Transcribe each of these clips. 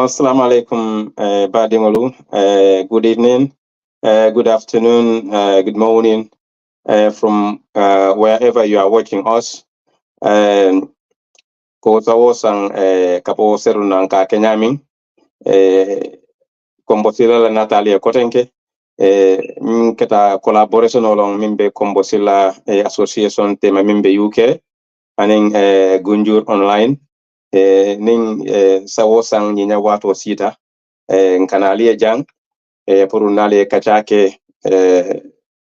Assalamu alaikum, Badimolu. Good evening, good afternoon, good morning, from wherever you are watching us. Ko tawo sang kapo seru nang ka kenyaming Kombo Sillah Natalia Kotenke keta collaboration along mimbe Kombo Sillah association tema mimbe UK aning Gunjur online ning sawo sang nyinya wato sita nkanalie jang pour nale kachake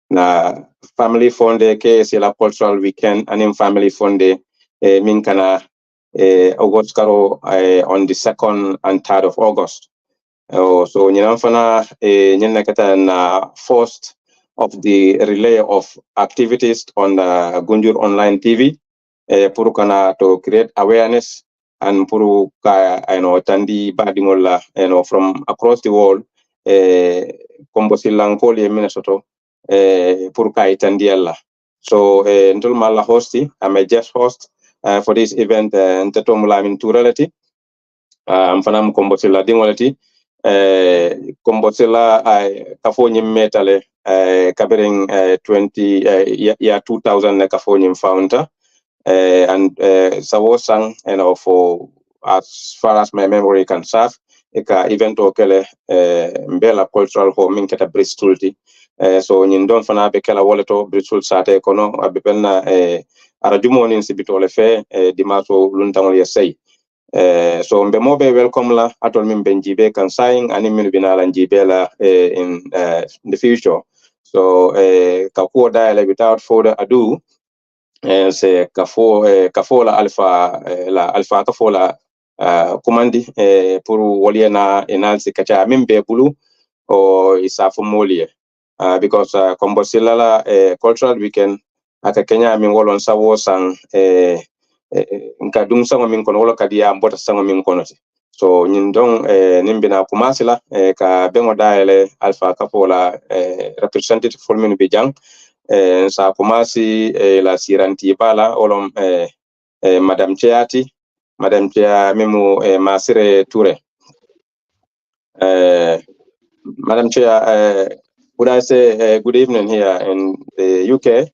na family fonde KSA la cultural weekend anim family fonde min kana August karo on the 2nd and 3rd of August. So nyina fana nyina kata na first of the relay of activities on the Gunjur online TV pour kana to create awareness and pour ka tandi badingola from across the world Kombo Sillah Nkoli Minnesota pour ka itandi alla. So until mala hosti, I'm a guest host for this event ntetom Lamin Touray I'm fanam Kombo Sillah dingolati Kombo Sillah kafo metale covering 2000 kafo founder and Sawosang for as far as my memory can serve eka event okele mbela cultural home in keta Bristol so nyin don fana be kala woleto Bristol sate kono abepenna arajumo nin sibitole fe dimaso luntangol yesay so mbe mobe welcome la atol min benjibe kan saying ani min binala njibela in the future. So kakuo dialogue without further ado c'est kafo la alpha kafo la commandi pour woliena enalsi kacha mimbe bulu o isafu molie because Kombo Sillah la cultural weekend aka Kenya min wolon sawo sang nka dum sango min kono wala kadiya mbota sango min kono so nyin don nimbina kumasila ka bengo daele alpha kafo la representative fulmin bijang sa kumasi la siranti bala olom madam Cheati memu Masire Toure Madam Chair, would I say good evening here in the UK?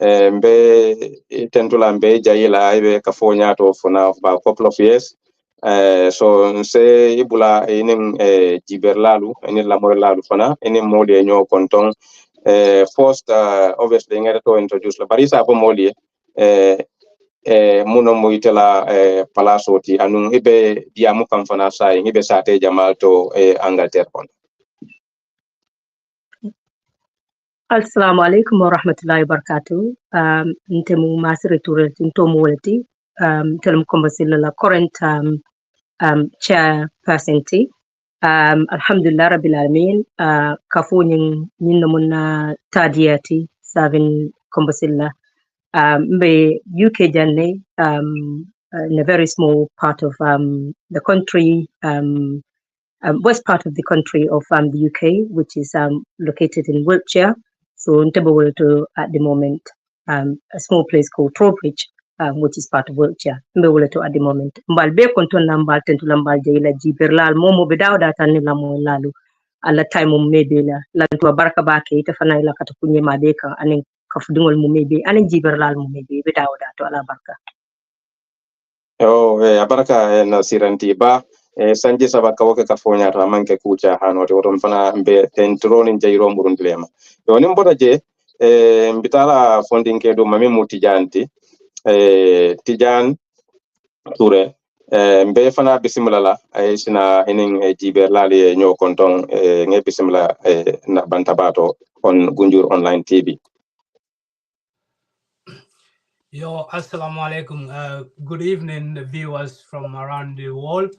Mbe tentula mbe jaila ibe kafonya to for now about a couple of years. So nse ibula inim jiberlalu eni lamorlalu fana eni moli nyo kontong first obviously ngere to introduce la barisa po moli muno muitela palaso ti anun ibe diamu kam fana sai ibe sate jamal to Angleterre kon. Assalamu alaikum wa rahmatullahi wa barakatuh. Ntemu Masire Toure ntomu wolati telum Kombo Sillah la current chairperson ti alhamdulillah rabbil alamin kafo nyin namuna tadiyati serving Kombo Sillah mbe UK janne in a very small part of the country, west part of the country of the UK, which is located in Wiltshire. So Ntebowolto at the moment, a small place called Trowbridge, which is part of Wiltshire. Ntebowolto at the moment. Mbal be konton nambal tentula mbal jayla jiberlal momo bedawda tan la mo lalu alla time mum maybe la lantu baraka bake ita fana ila kata kunye mabeka anen kafudungol mum maybe anen jiberlal mum maybe bedawda to ala barka. Abaraka na siranti ba sanje saba kawoke kafonya ta manke kucha hanote woton fana mbe tentronin jayro murundilema yo nimboda je mbitala funding ke do mami mutijanti Tijan Touré mbe fana bisimilala ay sina enen jiberlali ñoo konton nge bisimila na bantabato on Gunjur Online TV. Yo, assalamu alaikum. Good evening, viewers from around the world.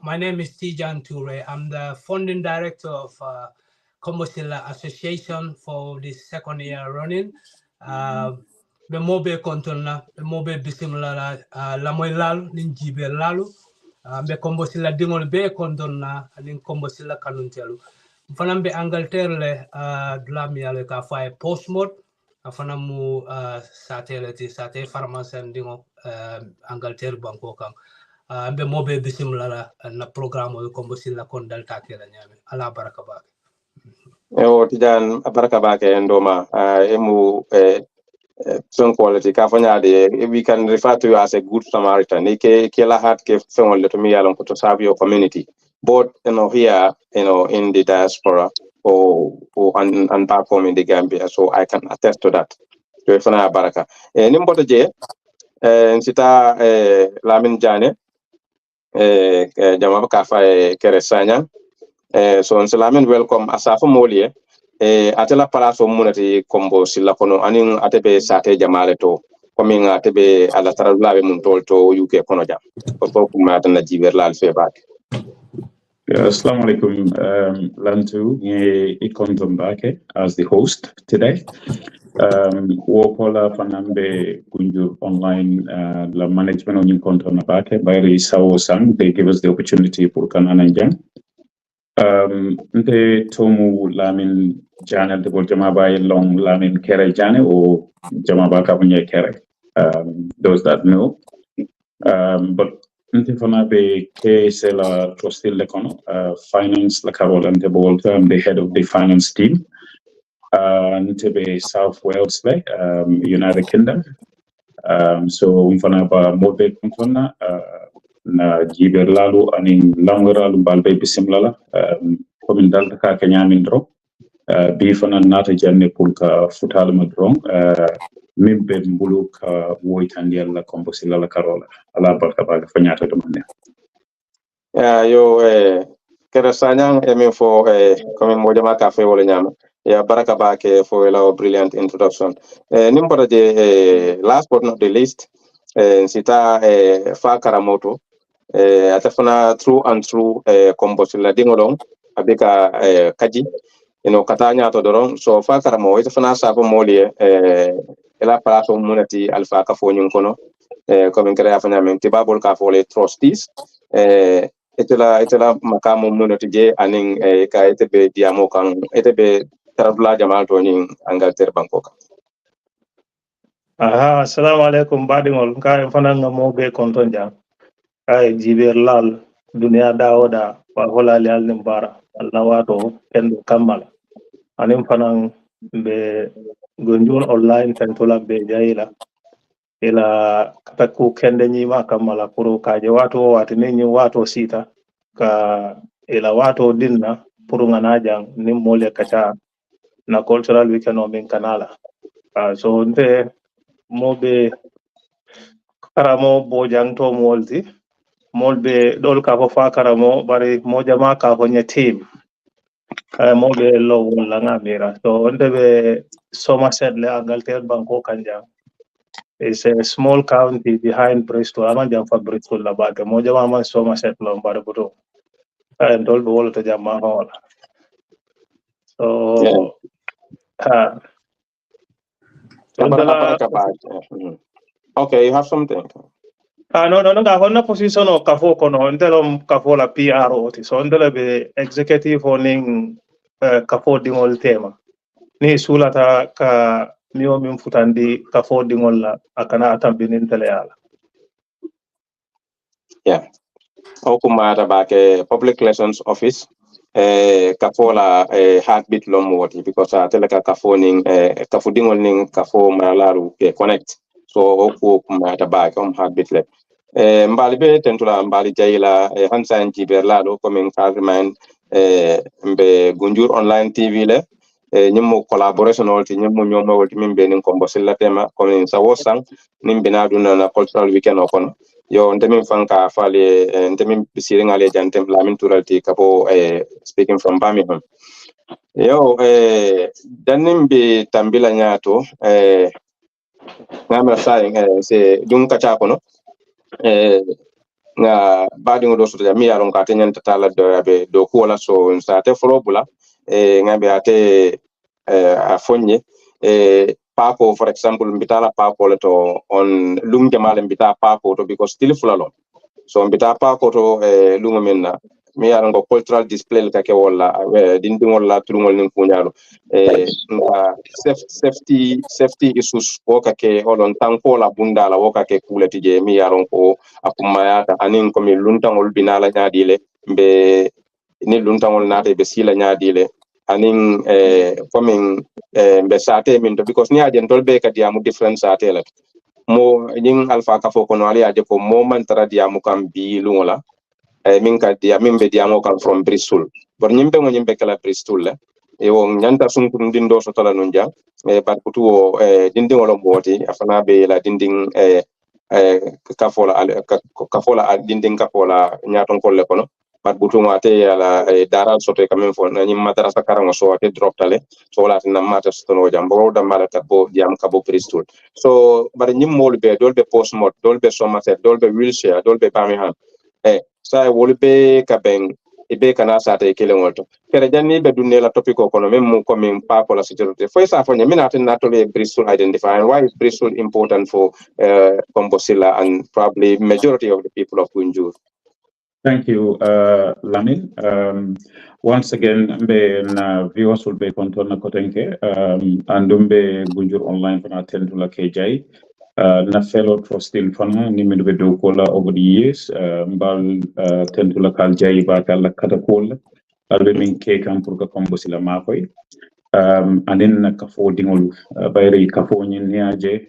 My name is Tijan Touré. I'm the founding director of Kombo Sillah Association for the second year running. Be mobe kontona, be mobe bisimila lamoy lalu, ninjibe lalu. Be Kombo Sillah dingol be kontona, nin Kombo Sillah kanuntelu. Mfanam be Angleterre le dlami ale ka faye post mode. Afana mu sate pharmacien dingo Angleterre banko kan be mobe bisimla na programme o Kombo Sillah kon dalta kala nyame ala baraka ba Tijan baraka ba ke ndoma emu some quality ka fanyade we can refer to you as a good Samaritan ke la hat ke fengol to mi yalon ko to serve your community both here in the diaspora or and back home in the Gambia, so I can attest to that. To fana baraka nimboto je sita Lamin Jane jama ka fa keresanya so on Lamin welcome asafa molie atela palaso munati Kombo Sillah kono anin atebe sate jamale to komi atebe ala taralabe mun tolto UK kono jam ko kuma tan jiberlal febat. Assalamu alaikum, Lantu, Ikonton Bake as the host today. Wopola Fanambe Gunjur Online, la management on Ikonton Bake, by Sawo Sang, they give us the opportunity for Kanananjang. The Tomu Lamin Jane, the Jamabai Long Lamin Kere Jane, or Jamaba Kabunya Kere, those that know. But Ntifana be KSA la trustee lekono finance la Carol and the head of the finance team. Ntebe South Wales le United Kingdom. So mfana ba mobe mfana na jiberlalu aning langeralu balbe bisimlala komin dalta ka kenyamindro bi fana nata janne pour ka futal madron mimbe mbulu ka woitandi alla Kombo Sillah la Carola ala barka baga fanyata do manne yo kera sanyang emi fo comme mo jama ka fe wala nyama ya baraka ba ke for a brilliant introduction nimboda je last but not the least sita fa karamoto atafana true and true Kombo Sillah dingolong abika kaji katanya to doron so fa karamo itafana sabo molie ela plato munati alfa ka fo nyun kono comme kera afanya men tibabol ka fo les trustees etela makamu munati je anin ka etebe diamo kan etebe tarabla jamal to ni Angleterre banko kan. Assalamu alaikum badingol ka fana ngamo be konton jam ay jiber lal dunia dawoda wa holali al nimbara Allah wato kendo kammala anim fana be Gunjur Online tentola be jayila ila kataku kende nyima kammala puro kaje wato watine nyi wato sita ka ila wato dinna puro nganajang nim mole kacha na cultural weekend o min kanala so nte mobe karamo bojang to molti molbe dol ka fa karamo bari mojama ka honya team mobe lo wala ngamira so nte be Somerset le Angleterre banko kanja. It's a small county behind Bristol. I'm not for Bristol la bake. Moja mama Somerset lo mbare buto. And all the whole to jama hall. So Okay, you have something. no ga honna position o kafo kono ndelom kafo la PRO ti so ndele be executive owning kafo dingol tema ni sulata ka miyo min futandi kafo dingol la akana atambinin tele yala yeah okumata baake public relations office kafo la heartbeat lom woti because tele ka kafo ning kafo dingol ning kafo malaru connect so okumata baake heartbeat le mbali be tentula mbali jayila hansan jiberlado comme carmen mbe gunjur online tv le ñimmo collaboration olti ñimmo ñomo wolti min be nin Kombo Sillah tema comme sawo sang nin binaduna na cultural weekend o kono yo ndemin fanka fale ndemin bisiri ngale jantem Lamin Touray ti kapo speaking from Birmingham yo danim be tambila nyato ngamra sai se dum kacha kono nga badi ngodo so mi yaron ka tenyen tala do yabe do ko wala so sa te frobula ngabe ate a fonye pako for example mbitala pako leto on lum jamale mbita pako to because still fulalo so mbita pako to lungo menna mi yaron ko cultural display ka ke wala dindi wala tulungol nin kunyalo safety issues woka ke olon tanko la bundala woka ke kuleti je mi yaron ko akumayata anin ko mi luntangol binala nyaadile be ni luntangol naate be sila nyaadile anin coming be sate min to because ni ajen dolbe ka diamu different sate la mo ning alpha ka fo kono ali aje ko mo man tara diamu kam bi lungola min ka diamu be diamu kam from Bristol bor nyimbe ngo nyimbe kala Bristol la e won nyanta sunkum dindo so tala nun jang par kutu o dindin wala moti afana be la dindin kafola dindin kafola nyaton kolle kono bat butuma te yala daral soto kamen fo na nyim madrasa karango so te drop tale so wala tan mata stono jam bo da mala bo jam kabo Bristol so bare nyim mol be dolbe post mod dolbe Somerset dolbe Wiltshire dolbe Birmingham sa wolbe kaben ibe kana sata kele ngolto kere janni be dunne la topico kono même mu comme pa la sécurité foi sa fo nyamina tan natole Bristol identify and why is Bristol important for Kombo Sillah and probably majority of the people of Gunjur. Thank you, Lamin. Once again, viewers will be control na kotenke and Gunjur online fana attend to la KJ. Na fellow trustee fana ni mi be do kola over the years mbal tend to la kal jay ba kala kata kola albe min ke kam pour ka Kombo Sillah ma koy anen na kafo dingol bayri kafo nyin niaje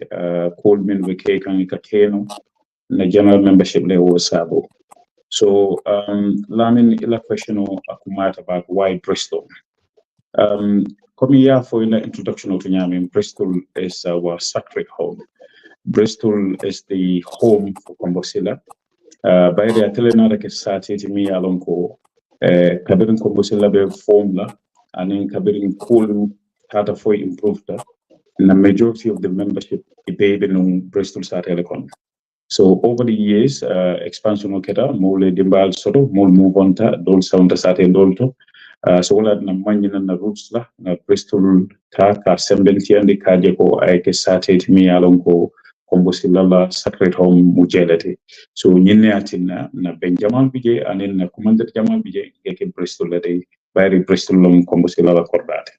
kol min be ke kan ka keno na general membership le wo sabo. So, Lamin, ila question akumat about why Bristol. Coming here for the introduction of Nyami, Bristol is our sacred home. Bristol is the home for Kombo Sillah. By the Atelena ke sati mi alonko kabirin Kombo Sillah be formula and in kabirin cool tata for improved and the majority of the membership ibe in Bristol sat telecom. So over the years, expansion oketa mole dimbal soto mole move on ta dol sound sate dolto. So wala na manjina na roots la na Bristol ta ka sembenti andi kaje ko ay ke sate mi alon ko Kombo Sillah la sacred home mujelati. So nyine atina na Benjamin bije anen na commander Jamal bije ke Bristol la day bayri Bristol lom Kombo Sillah la kordate.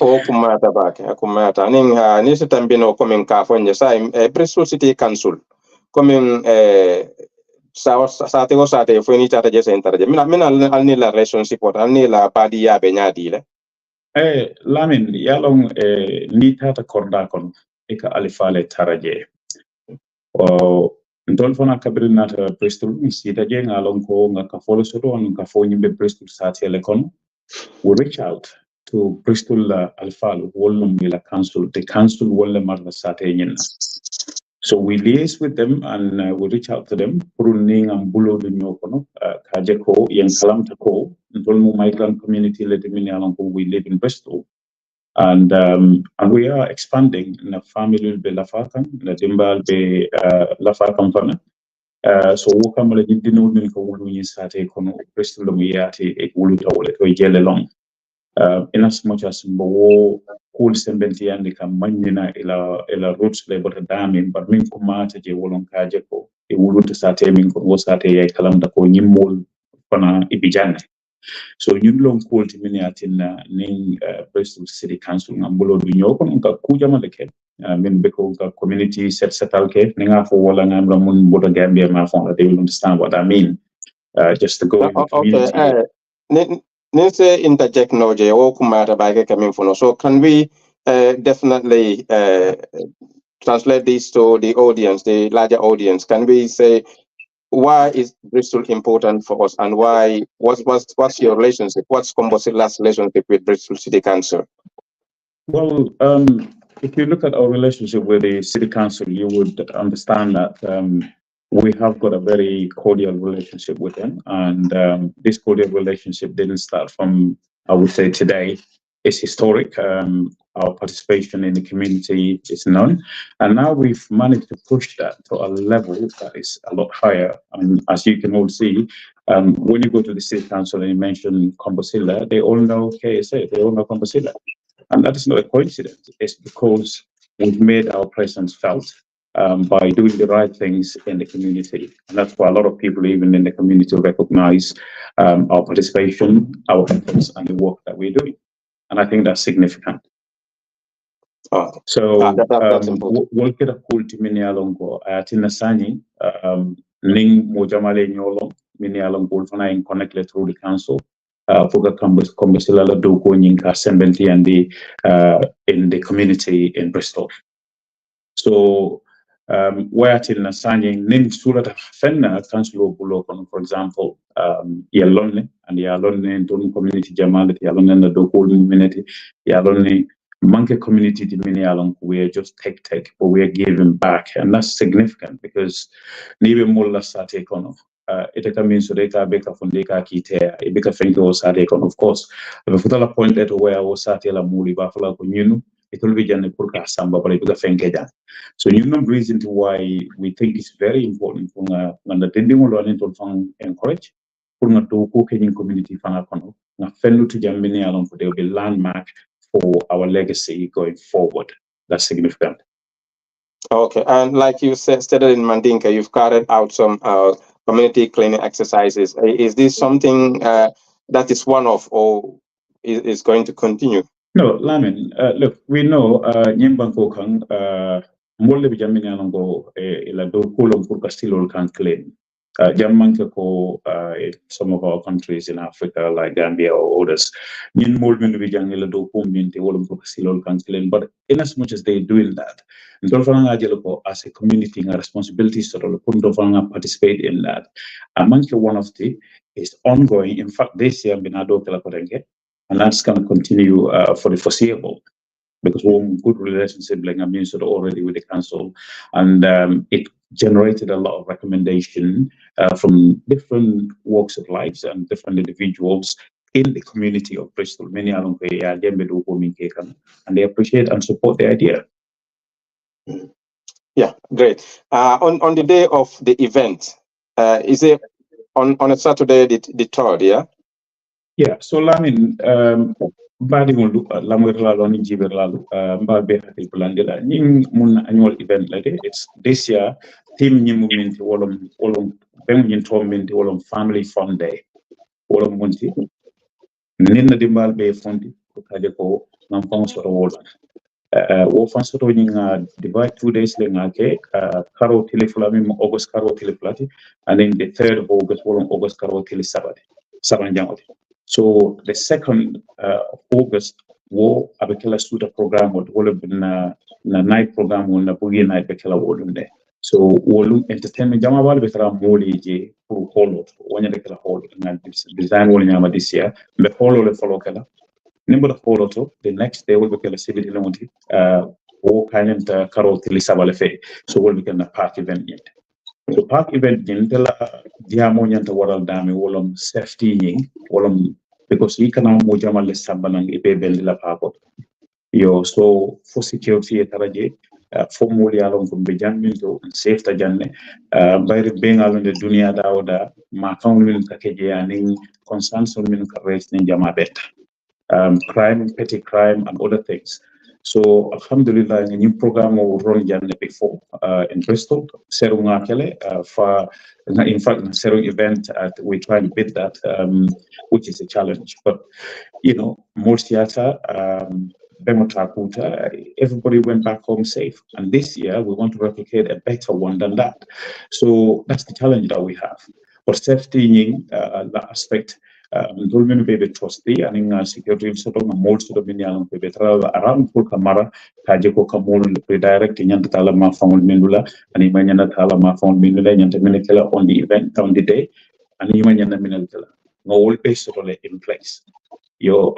Kumata ning ni sitambino coming ka fonje sa Bristol City Council coming sate go sate fo ni tata je sentarje mina alni la relationship wat alni la badi ya be nyaadi le Lamin yalong ni tata korda kon eka alifale taraje ndol fona kabirin nata Bristol sita je ngalong ko ngaka folo soto on ka fo nyimbe Bristol sate le kon we reach out to Bristol Alfal Wolum Mila Council, the council Wolum Marla Satenin. So we liaise with them and we reach out to them. Pruning and Bulo de Nyokono, Kajeko, Yan Kalamtako, Dolmu migrant community let we live in Bristol. And we are expanding in a family be Lafakan, in a Dimbal be Lafakan Fana. So we come to the Nulmin Kawulu Sate Kono, Bristol Miati, a Wulu Tawlet, or Jelelong. In as much as Mbo cool sembenti andi kam manina ila roots le bota dami but min ko mata je wolon kaje ko e wuluta sate min ko wosate yay kalamda ko nyimmol fana ibijane so ñun lon kolti min yatinna nin Bristol City Council ngambulo du ñoko ka kujama le ke min be ko ka community setal ke ninga fo wala ngam la mun bodo Gambia ma fon they will understand what I mean just to go in the community. Let's interject no je o kumata ba ke kamin funo. So can we definitely translate this to the audience, the larger audience? Can we say why is Bristol important for us, and why? What's your relationship? What's Kombo Sillah's relationship with Bristol City Council? Well, if you look at our relationship with the City Council, you would understand that we have got a very cordial relationship with them, and this cordial relationship didn't start from, I would say, today. It's historic. Our participation in the community is known, and now we've managed to push that to a level that is a lot higher. And as you can all see, when you go to the City Council and you mention Kombo Sillah, they all know KSA, they all know Kombo Sillah. And that is not a coincidence. It's because we've made our presence felt by doing the right things in the community. And that's why a lot of people, even in the community, recognize our participation, our efforts, and the work that we're doing. And I think that's significant. So, we'll get a cool to mini alongo. Tina Sani, Ning Mojamale Nyolo, mini alongo, and connected through the council. For Kombo Sillah do ko nyinka sembenti and in the community in Bristol. So where till Nasani nin surata fenna council bulo for example yalone and yalone in community jamalati yalone na do ko community yalone monkey community dimini along we just take but we are giving back, and that's significant because nibe mulla sate kono it means so they can be a fundeka kite a big fengo sate kono of course the futala point that where I was sate la muli bafala kunyunu it will be jane purka samba but big fengeja. So you know reason to why we think it's very important for the tending learning to encourage for the to community fana kono na fendu to jamini along for there will be landmark for our legacy going forward. That's significant. Okay, and like you stated in Mandinka, you've carried out some community cleaning exercises. Is this something that is one-off, or is going to continue? No, Lamin, look, we know Nyembanko Kang, Mole Bijamini Alongo, ila do kulong for Castillo can clean. Jammanke ko in some of our countries in Africa, like Gambia or others, Nin Molmin Vijangila do Puminti, Olum for Castillo can clean. But in as much as they're doing that, as a community, a responsibility sort of participate in that. Amongst one of the is ongoing. In fact, this year, Binado Kelakorenge. And that's going to continue for the foreseeable because we're in good relationship, like I mentioned already with the council, and it generated a lot of recommendation from different walks of life and different individuals in the community of Bristol. Many are and they appreciate and support the idea. Yeah, great. On the day of the event, is it on a Saturday, the 3rd, yeah? Yeah, so Lamin, badi ngolu lamur lalo ni jiber lalo mbabe hati bulandila ning mun annual event lade. It's this year team ni movement wolom beng yin minti wolom family fun day wolom munti ninna dimbal be fondi ko kaje ko ngam fon soro wolon wo fan soto ni nga divide 2 days le nga ke karo teleflami mo August karo teleflati, and then the 3rd of August wolom August karo tele saban jangote. So the 2nd of August, wo abekela suita program would all have been na night program on na boogie night bekela wolunde. So wolum entertainment jama wal bekela moli je pour holo wonya bekela holo na design wol nyama this year be holo le follow kala. Number of holo to the next day will bekela civil lonti wo kanenta karo tili sabale fe. So will bekela park event yet. So park event jintela diamo nyanta waral dami wolom safety nying wolom because we can mo jamal le sabanang ibe bendi la pakot yo so for security etaraje for mo li alon ko be jammin to safety janne bayri be ngalon de dunia dawda ma kan min ka keje yani concerns min ka raise ni jama bet crime, petty crime and other things. So alhamdulillah new program o run janne before in Bristol seru ngakele for in fact seru event we try to beat that which is a challenge, but you know more theater everybody went back home safe, and this year we want to replicate a better one than that. So that's the challenge that we have. For safety the aspect dolmen be trustee and security so to more so be nyang be around for camera kaje ko kamol redirect nyanta tala ma found minula and imanyana tala ma found minula nyanta minela on the event on the day and imanyana minela no all based in place. Yo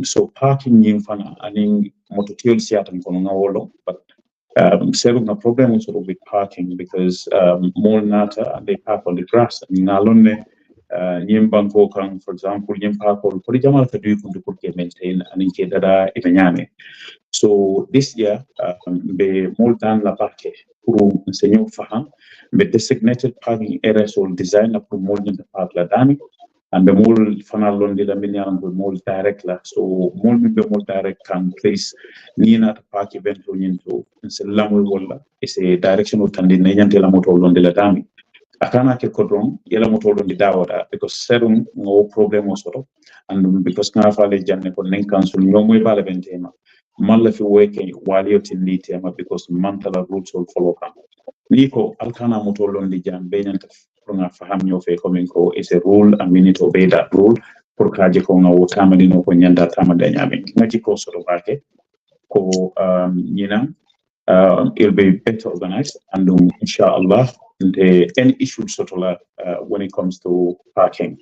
so parking yin fana aning mototiol siatan kono ngawolo, but serving a problem also with parking because more nata and they park on the grass and ngalone nyim banko kan for example nyim park on for jamal ka du kundu pour maintain aning ke dada ibanyame. So this year be more than la parke pour enseigner faham be designated parking areas or design pour more than the park la dami and the more funnel on the million will more direct la so more be more direct can place nina the park event into lamu wala is a direction of tandi nyante la moto on the dami akana ke kodron yela moto on the dawada because serum no problem also and because na fale janne ko nen council no moy bala bentema malla fi weke wali yotin tema because mantala rules will follow kan niko alkana moto on the jam be nyante nga faham ñoo fe coming ko is a rule and we need to obey that rule pour kaje ko nga wotamani no ko nyanda tamade nyami ngati ko soro bake ko ñina it'll be better organized and inshallah the any issue sort of when it comes to parking.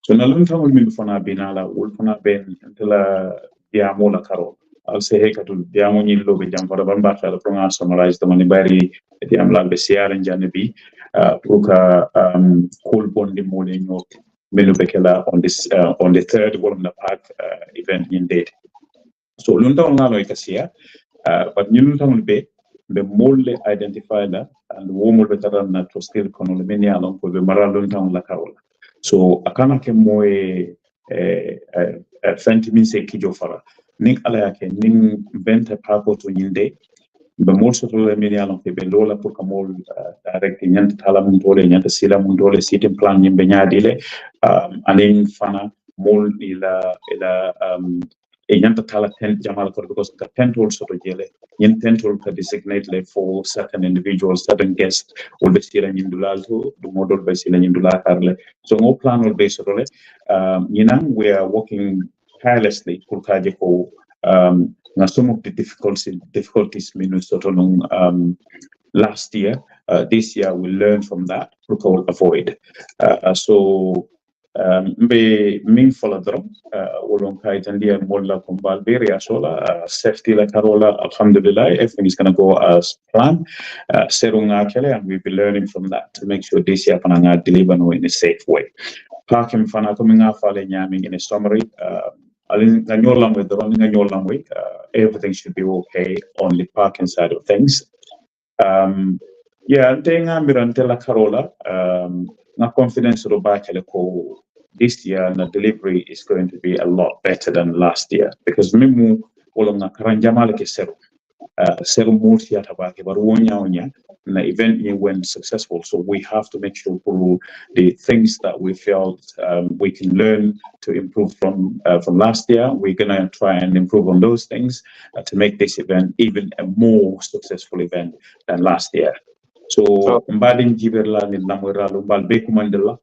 So na lum tamul min fana binala wol fana ben tela diamo la karo I'll say hey katul diamo ñi lobe jam fara ban ba ta ko nga summarize the mani bari diam la be siaren janabi pour que cool bondi mole ñoo menu bekela on this on the third one of the park event in date. So lunta ngalo ikasia but ñun tamul be mole identify that and wo mo be taran na to still kono le meni alon ko be maral lunta la karola. So akana ke moy fenti min se kijo fara ning ala yake ning vente papo to ñinde be mol soto le meni alon ke be lola pour kamol direct nyanta tala mun dole nyanta sila mun dole sitting plan nyimbe nyaadile anin fana mol ila e nyanta tala tent jamal ko because the tent also to jele yen tent will designate like for certain individuals certain guests will be sila nyindula to do model be sila nyindula karle so no plan will be sort of we are working tirelessly pour kaje ko now some of the difficulties last year, this year we learned from that to avoid. So be meaningful drum wolon kaitandia molla kombal beria sola safety la carola alhamdulillah everything is going to go as planned serunga kele and we'll be learning from that to make sure this year pananga deliver in a safe way. Parking fana coming out in a summary everything should be okay on the parking side of things. Yeah, tenga mirantela Carola, na confidence to back this year and the delivery is going to be a lot better than last year because mimu olonga karanjamale ke seru multi atabake but wonya the event went successful, so we have to make sure the things that we felt we can learn to improve from last year. We're gonna try and improve on those things to make this event even a more successful event than last year. So mbadin jiberla ni namuralu bal beku mandela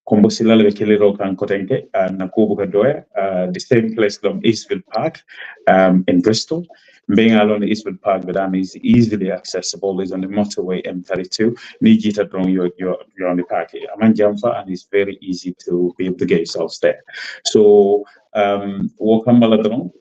Kombo Sillah le kelero kan kotenke na kubu kadoya the same place from Eastville Park in Bristol. Being along the Eastwood Park, but is easily accessible. It's on the motorway M32. Nijita drone you're on the park. I'm Jamfa, and it's very easy to be able to get yourself there. So welcome Maladron,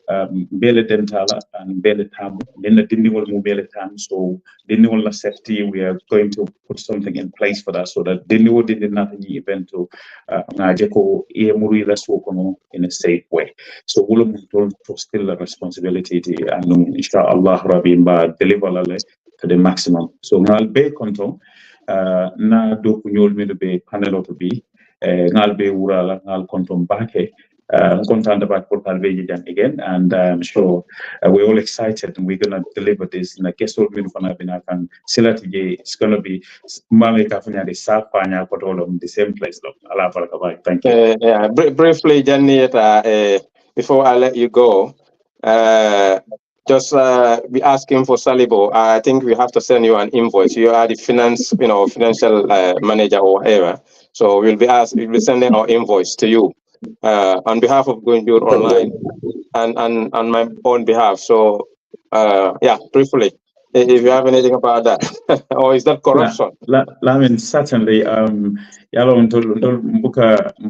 Bele Dentala and Bele Tam, then the Dindiwal Mobile Tam. So Dindiwal safety, we are going to put something in place for that so that Dindiwal did nothing event to Najeko Emuri Laswokono in a safe way. So we'll still a responsibility and inshallah Rabbi ba deliver to the maximum. So ngal be konton na do kunyol mi be panel to be ngal be urala ngal konton bake content about Portal Vegan again, and I'm sure we're all excited, and we're gonna deliver this. In the case of Minfanabina and Sillah today, it's gonna be Mami Kafanya the South Panya the same place. Thank you. Yeah, briefly, Janita, before I let you go, just be asking for Salibo. I think we have to send you an invoice. You are the financial manager or whatever. So we'll be sending our invoice to you on behalf of Going Build Online and on my own behalf. So yeah, briefly, if you have anything about that, or is that corruption? Lamin, certainly. Yalo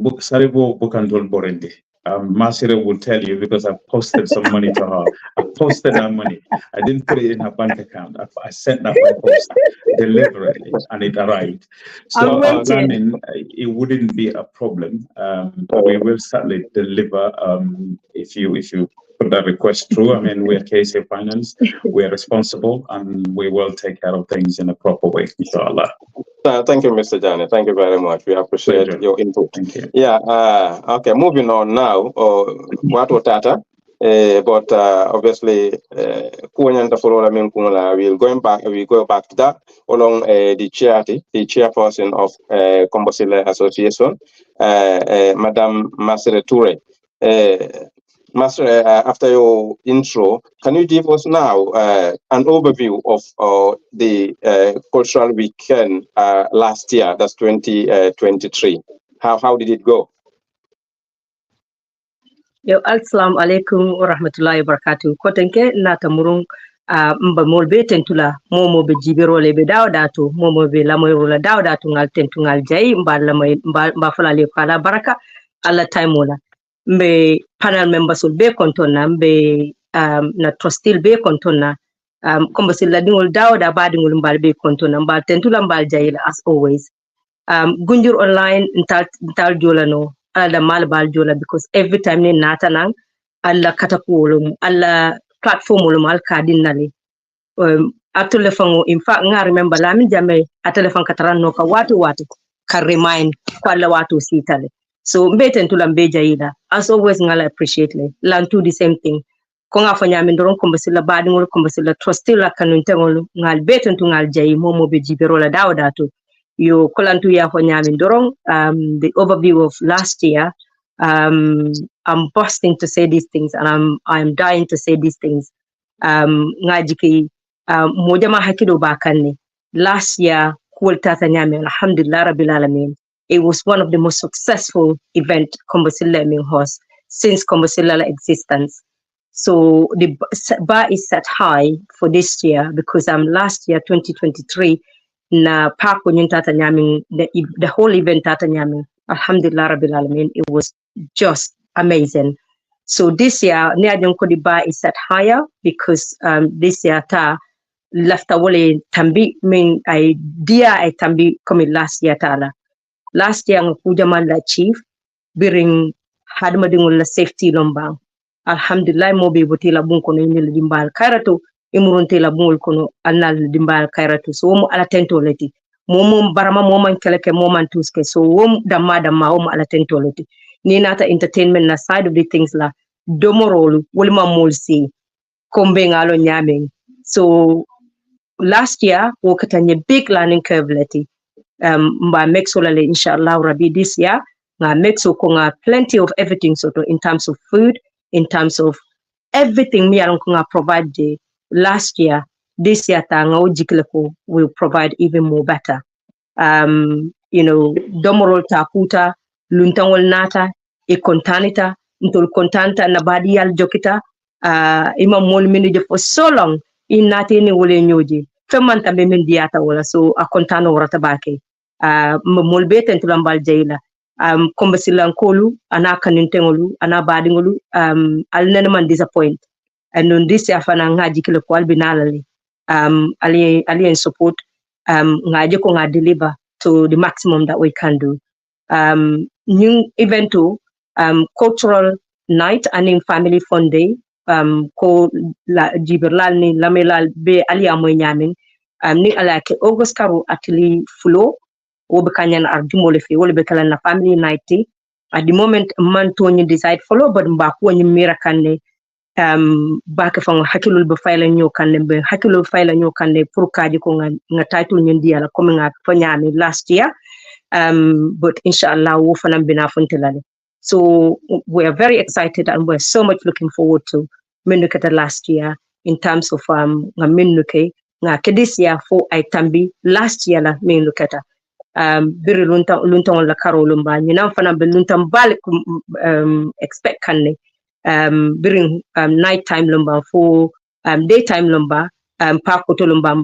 book Saribo book and Borendi. Masire will tell you because I've posted some money to her. I posted that money. I didn't put it in her bank account. I sent that by post deliberately, and it arrived. So, Lamin, it wouldn't be a problem. We will certainly deliver if you put that request through. I mean, we're KSA Finance. We're responsible, and we will take care of things in a proper way, inshallah. Thank you, Mr. Janet. Thank you very much. We appreciate your input. Thank you. Yeah. Okay. Moving on now. What Tata? But obviously, we'll go back to that along the chairperson of Kombo Sillah Association, Madam Lamin Touray. Master, after your intro, can you give us now an overview of the cultural weekend last year, that's 2023? How did it go? Yo, assalamu alaikum wa rahmatullahi wa barakatuh. Kotenke nata murung mba molbe tentula momo be jibirole be dawdatu momo be lamoyrola dawdatu ngal tentungal jayi mba falale kala baraka alla taimola mbe panel members will be kontona mbe na trustee be kontona Kombo Sillah dingol dawda badingol mbal be kontona mbal tentula mbal jayila as always gunjur online ntal jolano ala mal bal jola because every time ni natanang alla katapulum alla platform ulum al kadinali atule fango in fact nga remember Lamin jame atele fan kataran no ka watu ka remind ko alla watu sitale so mbeten tulam be jayida as always ngala appreciate le lan to the same thing ko nga fanya min doron Kombo Sillah badingol Kombo Sillah trustee la kanun tengol ngal beten tu ngal jayi momo be jibero la dawdatu yo kolantu ya fanya min doron the overview of last year I'm bursting to say these things and I'm dying to say these things ngajiki mojama hakido bakanne last year kultata nyame alhamdulillah rabbil alamin it was one of the most successful event Kombo Sillah host since Kombo Sillah existence. So the bar is set high for this year because last year 2023 na parko nyintata nyame the whole event tata nyame alhamdulillah rabbil alamin it was just amazing. So this year the bar is set higher because this year ta lafta wole tambi min idea I tambi come last year tala. Last year ngujamal la chief biring hadmadingul la safety lombang. Alhamdulillah mo be botila bunko no nyel dimbal karato imurunte la bungol kono annal dimbal karato so mo ala tento leti momom barama moman keleke moman tuske so wom damma ala tento leti ni nata entertainment na side of the things la domorolu wolma molsi kombe ngalo nyameng. So last year wokatanye big learning curve leti mba mexolale inshallah rabbi this year nga mexo ko nga plenty of everything so in terms of food, in terms of everything me alon ko nga provide last year. This year ta nga ojikileko will provide even more better. Domorol ta kuta luntangol nata e kontanita ntol kontanta na badiyal jokita imam mol minuje for so long in nati ni wole nyoji femanta be min diata wala so a kontano warata bake mol beten tulambal jayla Kombo Sillah kolu ana kanintengolu ana badingolu alnene man disappoint and on this year fana ngaji kile ko albinalali ali support ngaji ko nga deliver to the maximum that we can do. New event to cultural night and in family fun day ko la jiberlal ni lamelal be ali amoy nyamin ni ala ke August karo atli flow wobe kanyan ar jumole fi wole be kala na family night at the moment man to ñu decide follow but mba ko ñu mira kanne baka fa hakilul be fayla ñu kanne be hakilul fayla ñu kanne pour kaji ko nga title ñu diala comme nga fa ñami last year but inshallah wo fanam bina fontelale. So we are very excited and we're so much looking forward to Menukata last year in terms of nga Menuke nga this year for Aitambi last year la Menukata biri lunta la karolumba nyina fana be lunta bal expect kanne biri night time lumba for daytime lumba pakoto lumba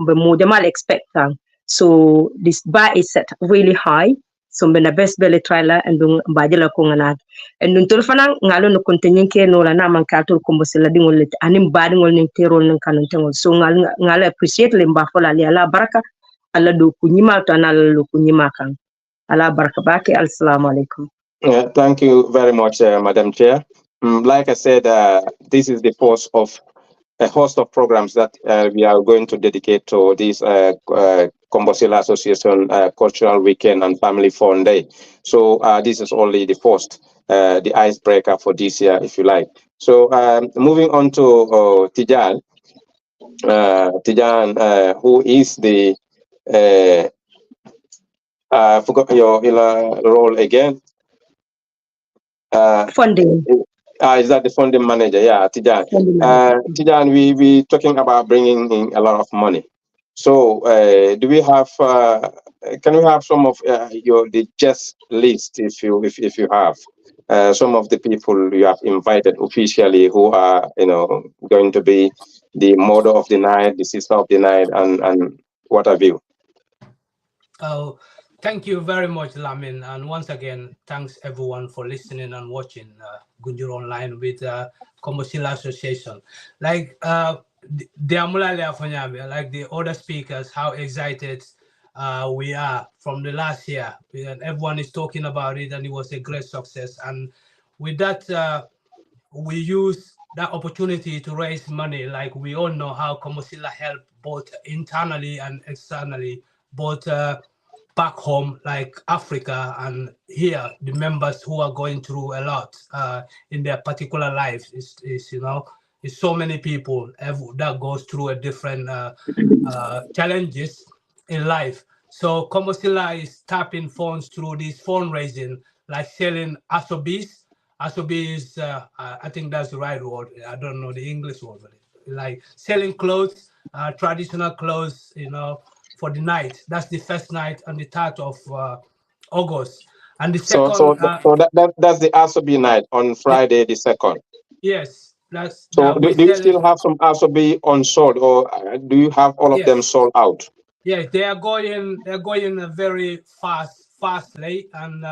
be mo jamal expect. So this bar is set really high. So mbena best belly trailer and dung bajela ko ngana and dun tol fana ngalo no kontenyen ke no la na man ka tol Kombo Sillah dingol let anim badi ngol ni terol nan kanon tengol so ngalo appreciate le mba fola li ala baraka ala do ku nyima to na lo ku nyima kan ala baraka baki assalamu alaikum. Thank you very much, Madam Chair. Like I said, this is the first of a host of programs that we are going to dedicate to this Kombo Sillah Association Cultural Weekend and Family Fun Day. So this is only the first, the icebreaker for this year, if you like. So moving on to Tijan, who is the, I forgot your role again. Funding. Is that the funding manager? Yeah, Tijan. Tijan, we talking about bringing in a lot of money. So, do we have? Can we have some of the just list, if you have some of the people you have invited officially who are going to be the mother of the night, the sister of the night, and what have you? Oh, thank you very much, Lamin, and once again, thanks everyone for listening and watching Gunjur Online with Kombo Sillah Association. Like like the other speakers, how excited we are from the last year. And everyone is talking about it, and it was a great success. And with that, we use that opportunity to raise money. Like we all know how Kombo Sillah helped both internally and externally, both back home, like Africa, and here, the members who are going through a lot in their particular lives. It's so many people that goes through a different challenges in life. So Kombo Sillah is tapping funds through this fundraising, like selling asobis. Asobi is, I think that's the right word. I don't know the English word, but like selling clothes, traditional clothes, for the night. That's the first night on the 3rd of August. And the second. So that's the Asobi night on Friday, the 2nd. Yes. So do you still have some Asobi unsold, or do you have all of them sold out? Yes, they are going very fastly, and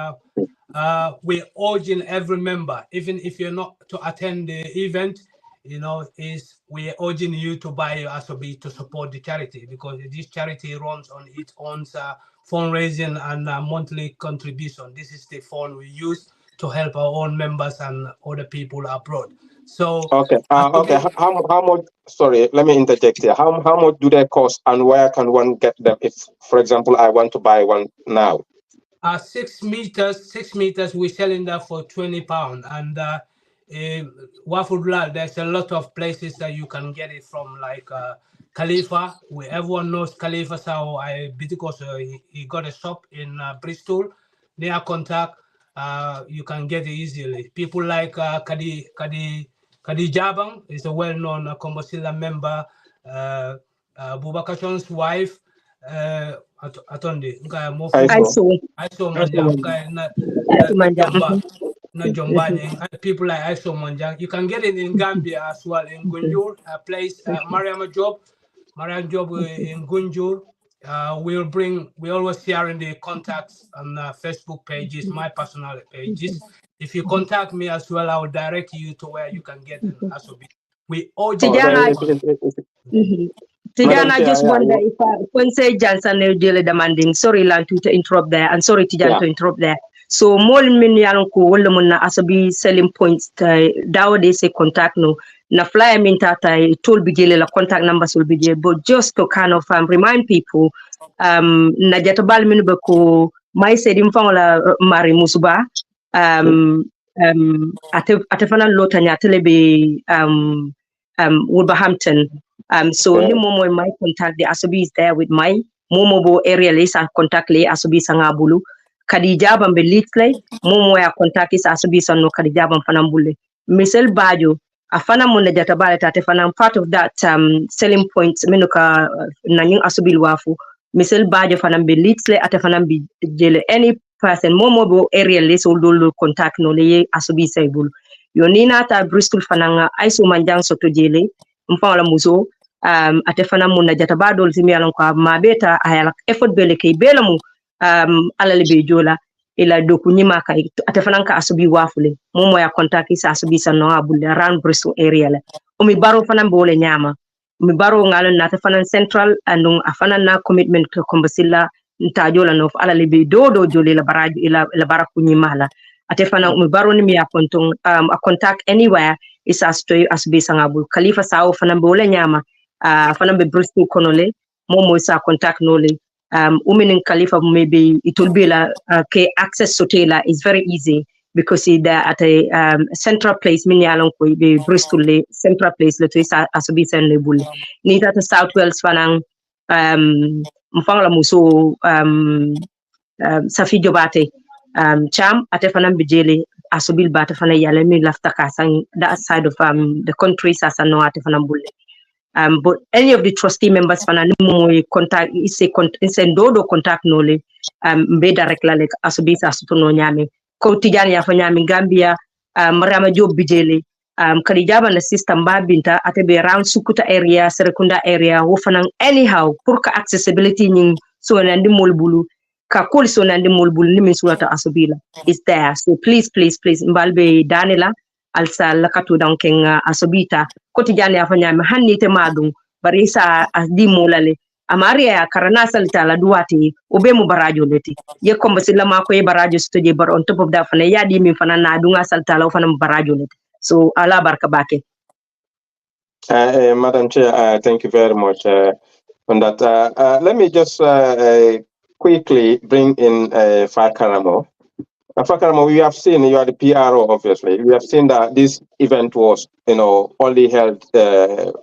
we're urging every member, even if you're not to attend the event, we're urging you to buy your Asobi to support the charity, because this charity runs on its own fundraising and monthly contribution. This is the fund we use to help our own members and other people abroad. So okay. How much? Sorry, let me interject here. How much do they cost, and where can one get them? If, for example, I want to buy one now. 6 meters. 6 meters. We're selling that for £20, and Wafudla, there's a lot of places that you can get it from, like Khalifa. Everyone knows Khalifa, so because he got a shop in Bristol near Contact. You can get it easily. People like Kadi Jabang is a well-known Kombo Sillah member. Bubakashon's wife, Atondi. People like Aiso Manjang. You can get it in Gambia as well, in Gunjur, a place, Mariam Job in Gunjur. We always share in the contacts on Facebook pages, my personal pages. If you contact me as well, I will direct you to where you can get an Asobi. We all Tijana, I just wonder if Quincy Johnson is demanding. Sorry, Lantu, to interrupt there, and sorry, Tijan, to interrupt there. So, more minianko, Wolomuna Asobi selling points, Dawa they say contact no. Na flyer mintata told Bigile la contact numbers will be there, but just to kind of remind people, na jatobal minubeko, my said in Fangola Mari Musuba, ate fanan lotanya telebe Wolverhampton. So ni momo my contact the Asobi is there with my momo bo area le sa contact le Asobi sanga bulu Kadija bambe litle momo ya contact is Asobi sanno Kadija bam fanan bulle Michel Bajo afana mo ne jata bale tate fanan part of that selling point menuka nanyin Asobi wafu Michel Bajo fanan be litle ate fanan be jele any person momo bo area le so do contact no le Asobi say bulu yo nina ta Bristol fananga aiso manjang soto jele mfala muso ate fana mun na jata ba dol simi alon ko ma beta ayala effort bele kay bela mu alale be jola ila doku nyima kay ate fana ka asubi wafule mo ya contact isa asubi sanno abulle around Bristol area la o mi baro fana bole nyama mi baro ngalon na ate fana central andung afana na commitment to kombasilla nta jola no alale be do jole la baraji ila baraku nyima la ate fana mi baro ni mi ya konton a contact anywhere isa astoy asubi sangabul khalifa sawo fana bole nyama fana be Bristol konole momo isa contact nole uminin khalifa maybe it will be la ke access sotela is very easy because it at a central place min yalon ko be Bristol le central place le to isa asubi sen le bulle ni tata South Wales fana mfangala muso safi jobate cham ate fana bijele asubil bata fana yale mi lafta kasang that side of the country sasa no ate fana bulle but any of the trustee members fana mo contact is a dodo contact nole be direct la like asubi sa sutono nyame ko tijan ya fa nyame Gambia Mariama Job bijele kadi jaba na system babinta ate be around Sukuta area Serekunda area wo fana anyhow pour ka accessibility ning so nandi molbulu ka kol so nandi molbulu ni min sulata asubila is there so please mbalbe danela alsa lakatu danken asubita koti jani afanya hanni te madum bari sa asdi molale amaria ya karana salita la duwati obe mu barajo leti ye kombo sila ma ko e barajo stoje bar on top of that fana yadi min fana na dunga salita la fana barajo leti so ala barka bake Madam Chair, thank you very much on that. Let me just quickly bring in Fakaramo. Fakaramo, we have seen, you are the PRO, obviously. We have seen that this event was, only held, it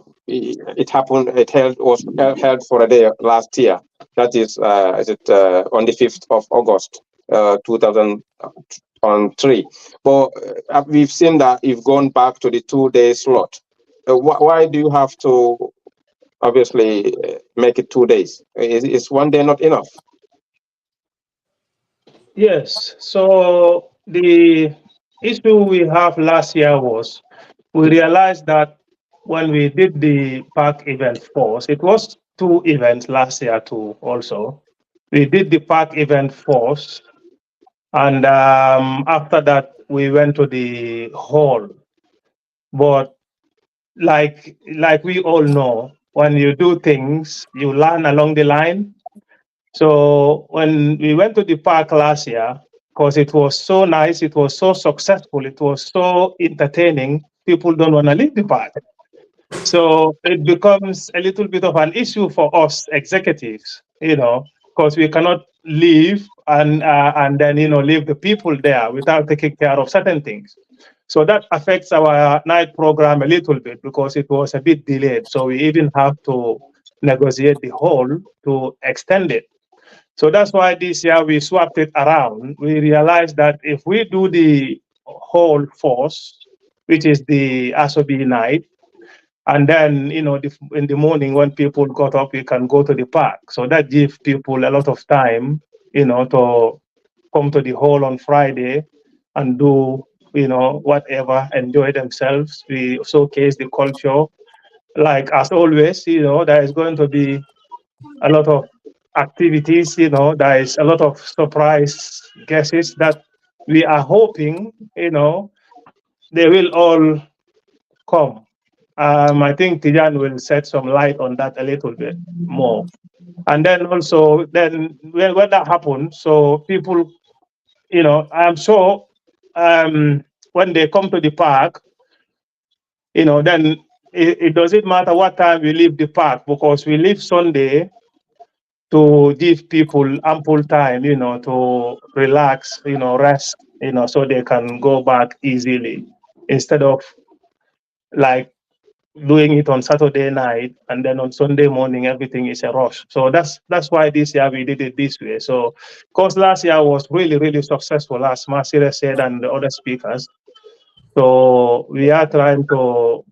was held for a day last year. That is on the 5th of August, 2003. But we've seen that you've gone back to the 2-day slot. Why do you have to, obviously, make it 2 days? Is 1 day not enough? Yes. So the issue we have last year was we realized that when we did the park event first, it was 2 events last year too also. We did the park event first, and after that we went to the hall. But like we all know, when you do things, you learn along the line. So when we went to the park last year, because it was so nice, it was so successful, it was so entertaining, people don't want to leave the park. So it becomes a little bit of an issue for us executives, because we cannot leave and then, leave the people there without taking care of certain things. So that affects our night program a little bit because it was a bit delayed. So we even have to negotiate the hall to extend it. So that's why this year we swapped it around. We realized that if we do the hall first, which is the Asobi night, and then, in the morning when people got up, we can go to the park. So that gives people a lot of time, to come to the hall on Friday and do, whatever, enjoy themselves. We showcase the culture. Like as always, there is going to be a lot of activities, there is a lot of surprise guests that we are hoping, they will all come. I think Tijan will shed some light on that a little bit more. And then also, when that happens, so people, I'm sure when they come to the park, then it doesn't matter what time we leave the park because we leave Sunday to give people ample time, to relax, rest so they can go back easily instead of like doing it on Saturday night and then on Sunday morning everything is a rush. So that's why this year we did it this way. So because last year was really successful, as Masira said and the other speakers. So we are trying to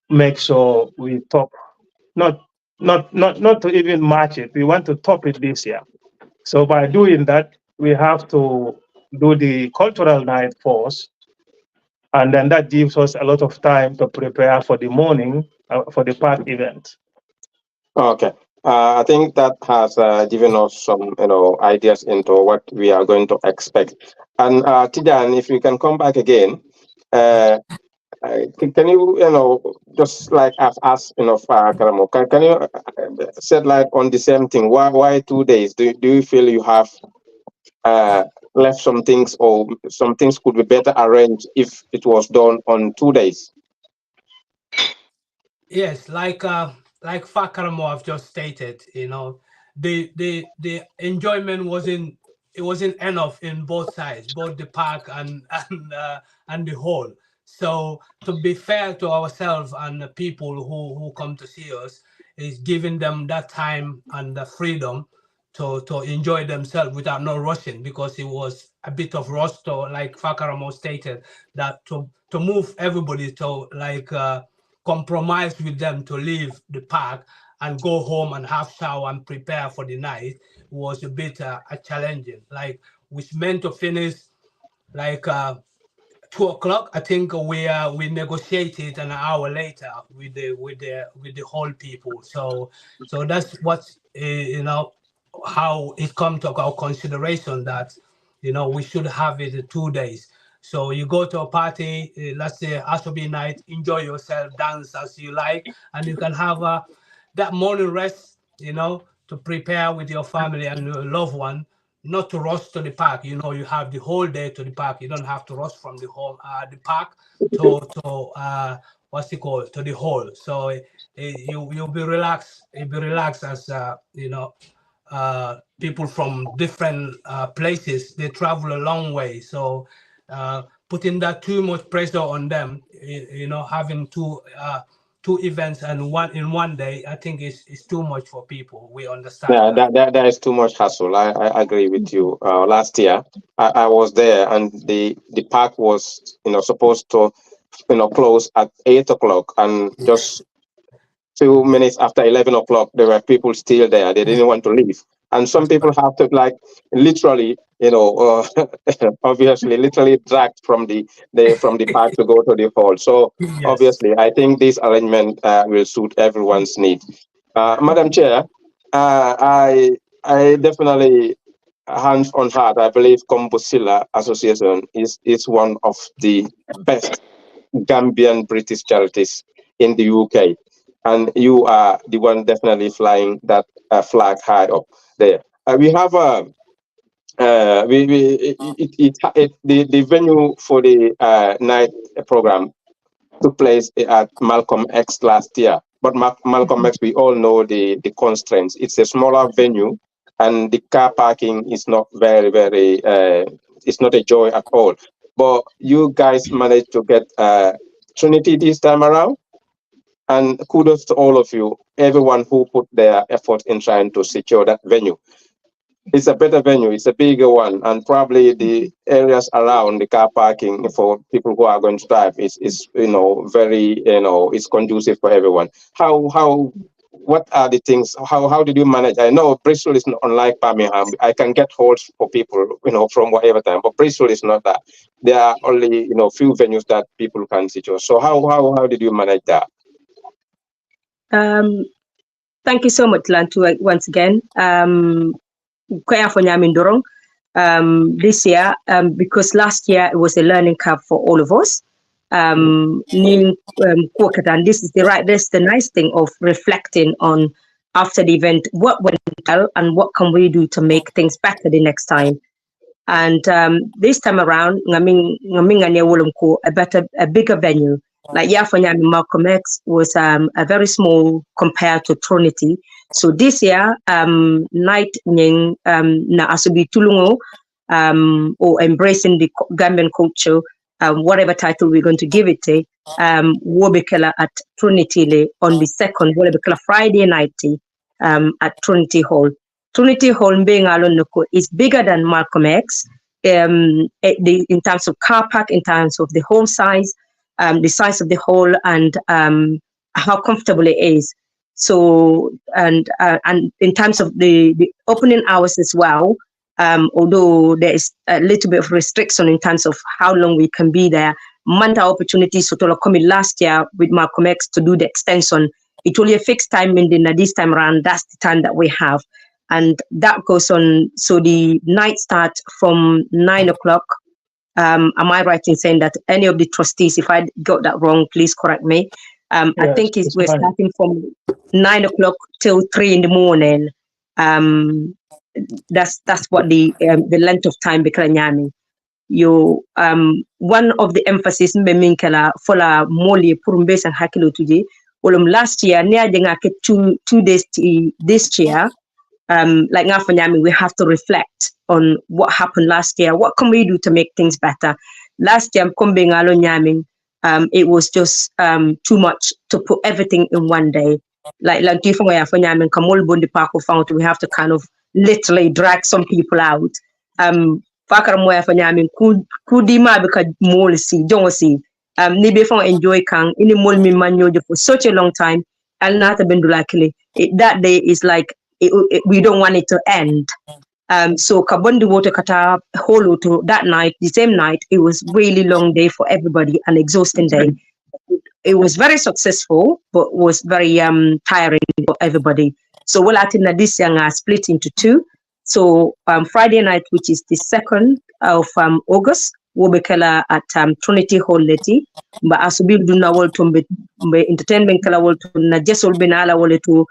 make sure we top, not to even match it. We want to top it this year. So by doing that, we have to do the cultural night first, and then that gives us a lot of time to prepare for the morning for the park event. Okay. I think that has given us some, ideas into what we are going to expect. And Tijan, if you can come back again, can you, just like us, Karamo, can you shed light on the same thing? Why 2 days? Do you feel you have left some things, or some things could be better arranged if it was done on 2 days? Yes, like Fakaramo have just stated, the enjoyment wasn't enough in both sides, both the park and the hall. So to be fair to ourselves and the people who come to see us, is giving them that time and the freedom to enjoy themselves without no rushing, because it was a bit of rush to, like Fakaramo stated, that to move everybody to like compromise with them to leave the park and go home and have shower and prepare for the night was a bit challenging. Like we meant to finish like 2 o'clock. I think we negotiated an hour later with the whole people. So that's what how it come to our consideration that we should have it 2 days. So you go to a party, let's say Asobi night, enjoy yourself, dance as you like, and you can have that morning rest, to prepare with your family and your loved one, not to rush to the park. You have the whole day to the park. You don't have to rush from the home, the park to what's it called, to the hall. So you'll be relaxed. You'll be relaxed as people from different places. They travel a long way, so putting that too much pressure on them, having two events and one day, I think is too much for people. We understand. Yeah, that is too much hassle. I agree with you. Last year, I was there, and the park was supposed to close at 8 o'clock, and just few minutes after 11 o'clock, there were people still there. They didn't want to leave. And some people have to literally, obviously, literally dragged from the park to go to the hall. So Yes. Obviously, I think this arrangement will suit everyone's need. Madam Chair, I definitely, hands on heart, I believe Kombo Sillah Association is one of the best Gambian British charities in the UK. And you are the one definitely flying that flag high up there. We have the venue for the night program took place at Malcolm X last year. But Malcolm X, we all know the constraints. It's a smaller venue, and the car parking is not very, it's not a joy at all. But you guys managed to get Trinity this time around. And kudos to all of you, everyone who put their effort in trying to secure that venue. It's a better venue, it's a bigger one, and probably the areas around the car parking for people who are going to drive is very, it's conducive for everyone. What are the things, how did you manage? I know Bristol is not unlike Birmingham. I can get holds for people, from whatever time, but Bristol is not that. There are only, few venues that people can secure. So how did you manage that? Thank you so much, Lantu, once again. This year, because last year it was a learning curve for all of us. And this is the nice thing of reflecting on after the event, what went well and what can we do to make things better the next time. And this time around, a bigger venue. Like Yafanyami Malcolm X was a very small compared to Trinity. So this year, night na asubi tulungo or embracing the Gambian culture, whatever title we're going to give it, Wobekela at Trinity on the 2nd, Wobekela Friday night at Trinity Hall. Trinity Hall being alonoko is bigger than Malcolm X in terms of car park, in terms of the hall size, the size of the hall, and how comfortable it is. So, and in terms of the opening hours as well, although there is a little bit of restriction in terms of how long we can be there, Manta opportunity so to come in last year with Malcolm X to do the extension. It only a fixed time in this time around. That's the time that we have, and that goes on. So the night starts from 9 o'clock. Am I right in saying that any of the trustees, if I got that wrong, please correct me. Yes, I think we're starting from 9 o'clock till 3 in the morning. That's what the length of time Bikranyami. You one of the emphasis Mbeminkela fola moli purumbes and hakilo today. Last year near denga 2 days this year. Like Ngafanyami, we have to reflect on what happened last year. What can we do to make things better? Last year, it was just too much to put everything in one day. Like we have to kind of literally drag some people out. Enjoy kang ini mol mi manyo for such a long time. That day is like we don't want it to end. So Kabondi Water Kata Holo to that night, the same night, it was really long day for everybody, an exhausting day. It was very successful, but was very tiring for everybody. So we'll attend this young split into 2. So Friday night, which is the 2nd of August, we'll be at Trinity Hall leti. But as we do now, we'll entertainment kala will to na jesol benala will to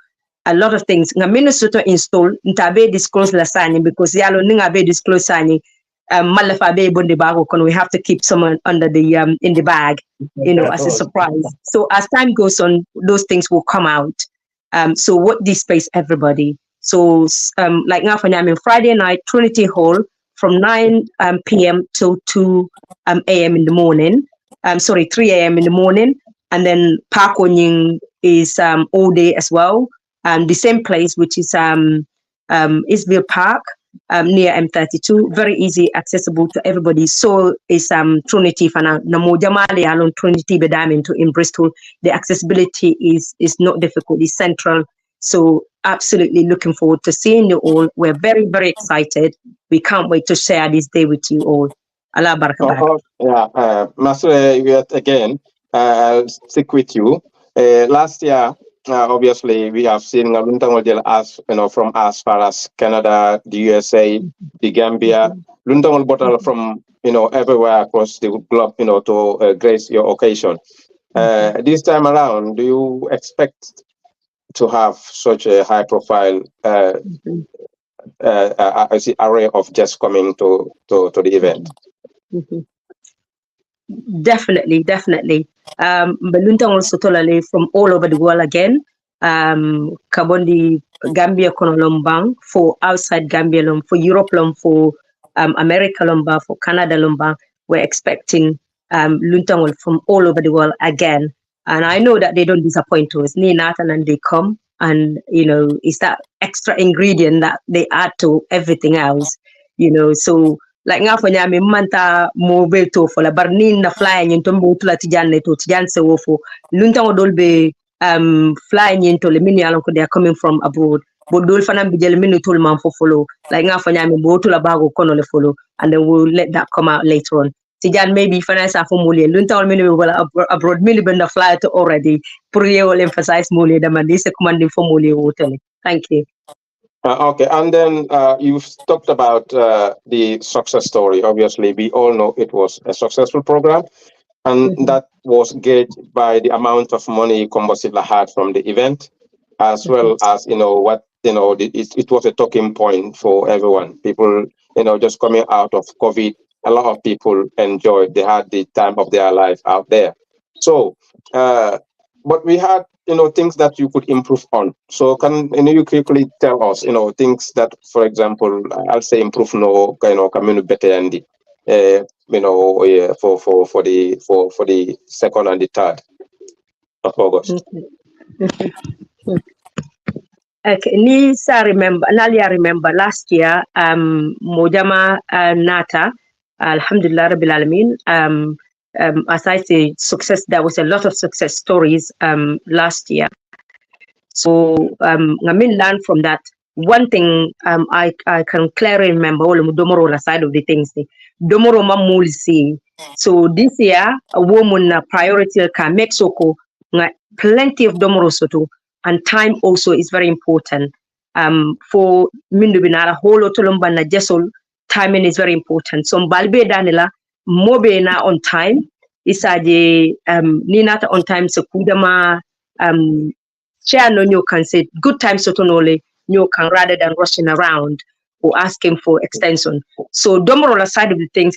a lot of things. Nga Minnesota install ntabe disclose la sani because yalo ninga be disclose sani malafa be bonde bago kon we have to keep someone under the in the bag, you know, as a surprise. So as time goes on, those things will come out. So what this space everybody. So like Ngafanyami Friday night, Trinity Hall from 9 p.m. till 2 a.m. in the morning. 3 a.m. in the morning, and then Park Onying is all day as well. The same place, which is Eastville Park near M32, very easy, accessible to everybody. So is Trinity Fana Namojamali along Trinity Bedam in Bristol. The accessibility is not difficult, it's central. So absolutely looking forward to seeing you all. We're very, very excited. We can't wait to share this day with you all. Allah barakah. Master, yet again, I'll stick with you. Last year, obviously, we have seen Luntangol as from as far as Canada, the USA, the Gambia, Luntangol bottle from everywhere across the globe, to grace your occasion. This time around, do you expect to have such a high-profile array of guests coming to the event? Definitely. Balunta also totally from all over the world again. Kabondi Gambia Konolombang for outside Gambia for Europe for America Lombang, for Canada Lombang. We're expecting Luntangol from all over the world again. And I know that they don't disappoint us. And they come, and it's that extra ingredient that they add to everything else. So like Ngafanyami Manta mobile to for la barnin na flying into Mutula Tijan to Tijan Sewofo. Luntango dolbe flying into the mini along they are coming from abroad. But Dolfanam Bijel Minu Tulman for follow. Like Ngafanyami Botula Bago Konole follow, and then we'll let that come out later on. Tijan maybe finance for Muli, Luntango Minu abroad Milibanda fly to already. Puri will emphasize Muli, the man is commanding for Muli hotel. Thank you. Okay, and then you've talked about the success story. Obviously, we all know it was a successful program, and that was gauged by the amount of money Kombo Sillah had from the event, as well as it was a talking point for everyone. People, just coming out of COVID, a lot of people enjoyed. They had the time of their life out there. So, but we had things that you could improve on. So can you quickly tell us, things that, for example, I'll say improve community better and for the 2nd and the 3rd of August. Okay, Nalia remember last year, Mojama Nata, Alhamdulillah Rabbil Alameen, as I say, there was a lot of success stories last year. So I learn from that. One thing I can clearly remember, Domoro side of the things, Domoro Mamulsi. So this year, a woman priority can make soko plenty of Domoro soto, and time also is very important. For Mindu Binara, whole Otolomba na Jesol, timing is very important. So Balbe Danila, Mobe na on time, Isaje Ninata on time, so Kudama share no you can say good time sotonole you can rather than rushing around or asking for extension. So domoro side of the things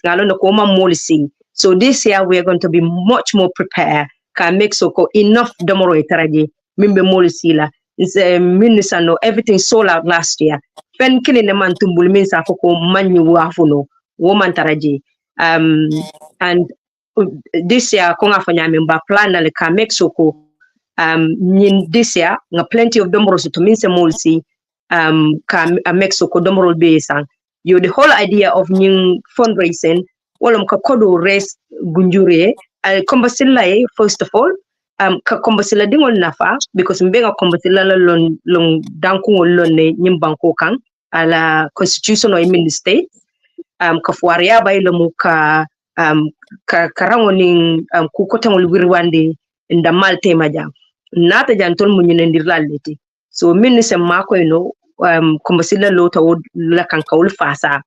so this year we are going to be much more prepared. Can make soko enough domoro itaraji mimbe molisila is minister no everything sold out last year. Fen killing the man tumbul means afoko manyu wafuno woman taraji and this year konga fanya memba plan na le can make soko this year nga plenty of domoro to minse molsi ka Mexico domoro besan you the whole idea of new fundraising wolom ka kodo race gunjure Kombo Sillah first of all ka Kombo Sillah dingol nafa because mbenga Kombo Sillah long danku lon ne nyimbanko kan ala constitution of the state ka fuaria bay lo ka karangoning ku kotangol wirwande nda malte majam nata jantol munyendir laleti so minise mako Kombo Sillah lota la kan kaul fasa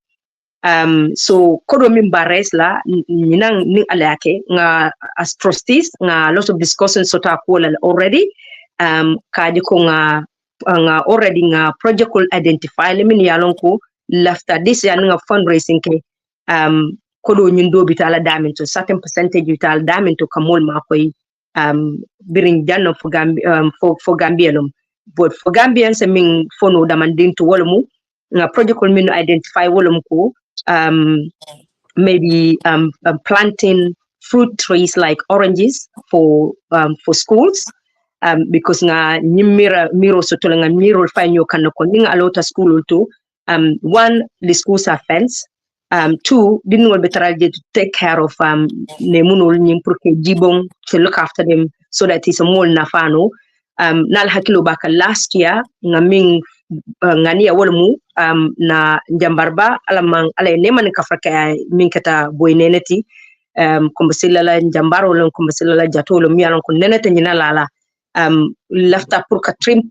so kodo min bares la ninang ning alake nga as trustees nga lots of discussions sota kola already kaji ko nga already nga project will identify lemin yalonko lafta this year nga fundraising ke kodo nyindo bitala daminto certain percentage bitala daminto kamol makoy biring janno for Gambianum but for Gambians I mean fono damandin to wolumu nga project will mean identify wolum ko maybe planting fruit trees like oranges for schools because nga miro sotola nga miro fanyo kanoko ninga alota school to one the schools are fenced. Two, didn't want better to take care of nemunol nyimpuke jibong to look after them so that it's a mol nafano. Nal hakilo baka last year ngaming ngania wolmu na jambarba alamang ale neman kafraka minkata boyneneti Kombo Sillah la jambaro lon Kombo Sillah la jatolo mialon ko nenete nyina lala lafta pour ka trim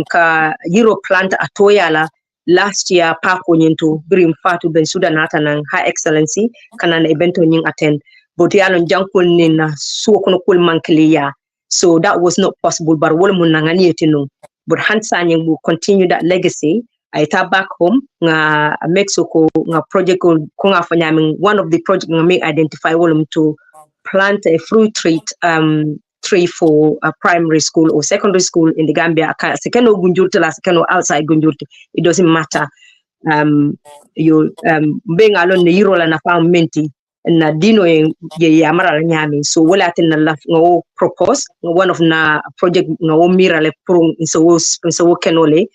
ka euro plant atoyala last year pako nyinto brim fatu ben sudan natanan high excellency kanan evento nying attend but yalon jankol nina suokono kul mankliya so that was not possible but wol mun nangani etino but hansanying will continue that legacy I tap back home nga Mexico nga project ko nga fanyaming one of the project nga make identify wolum to plant a fruit tree for a primary school or secondary school in the Gambia. Sekeno Gunjurti la sekeno outside Gunjurti. It doesn't matter. You being alone the Euro na farm menti na dino ye amara nyami. So wala tin na ngo propose one of na project ngo mira le prung so kenole.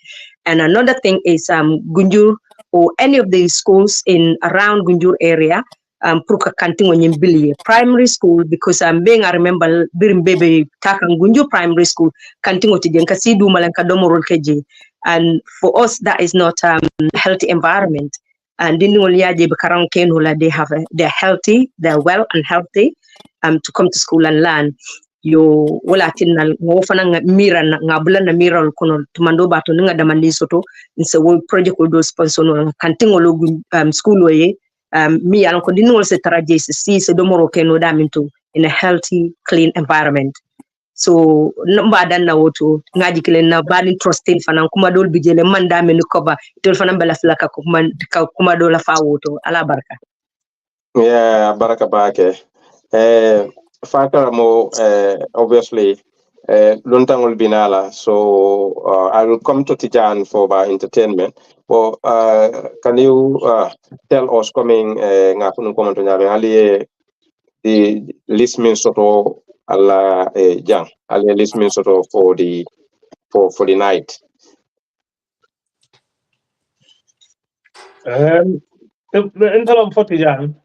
And another thing is Gunjur or any of the schools in around Gunjur area. Pruka kanting on primary school because I remember birim baby takang Gunju primary school kanting otijen kasi du malanka domorol keji and for us that is not healthy environment and dinu liaje bekarang kenula they're healthy, they're well and healthy to come to school and learn yo wala tinal ngofana mira nga bulan na mira kono tumando bato nga damandi soto nse wo project will do sponsor no kanting olo school way me alon ko dinol se taraje se domoro keno daminto in a healthy clean environment so namba dan na woto ngaji kilen na bani trusted fanan kuma dol bijele man damen ko ba tol fanan bala flaka ko man kuma dol fa woto ala barka yeah baraka bake fakara mo obviously Luntangol Binala. So I will come to Tijan for my entertainment. Well, can you tell us coming ngakunu comment ali the list means sort of ala jang ali list means sort of for the night. Interim for Tijan.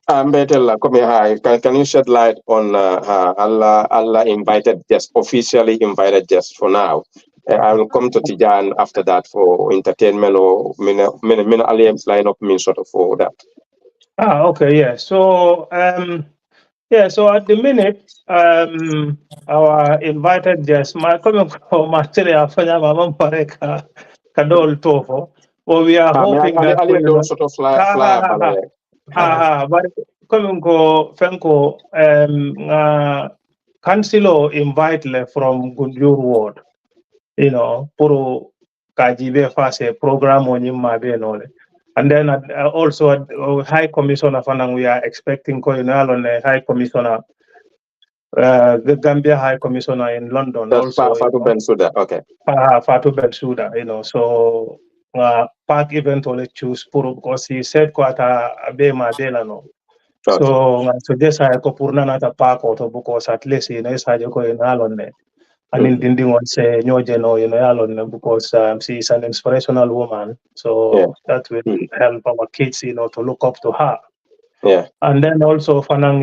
Betella, come here. Can you shed light on Allah invited just officially invited just for now? I will come to Tijan after that for entertainment or min alliance line up means sort of for that. Okay, yeah. So so at the minute, our invited guests, my coming from Australia, Kadol Tofo. Well, we are hoping that we will sort of fly up. but coming go Fenko councilor invite le from Gunjur ward, puro kajibe fase program on mabe nole. And then also at High Commissioner Fanang, we are expecting Koyunal on the High Commissioner, the Gambia High Commissioner in London. That's also Fatou Bensouda, okay. Fatou Bensouda, so park event only choose Puru because he said Kwata Abema Delano. So this I Kopurna at a park auto because at least Sajo in Alone. And in Dinding one say Nyojeno Alone because she is an inspirational woman. So that will help our kids, to look up to her. Yeah. And then also Fanang,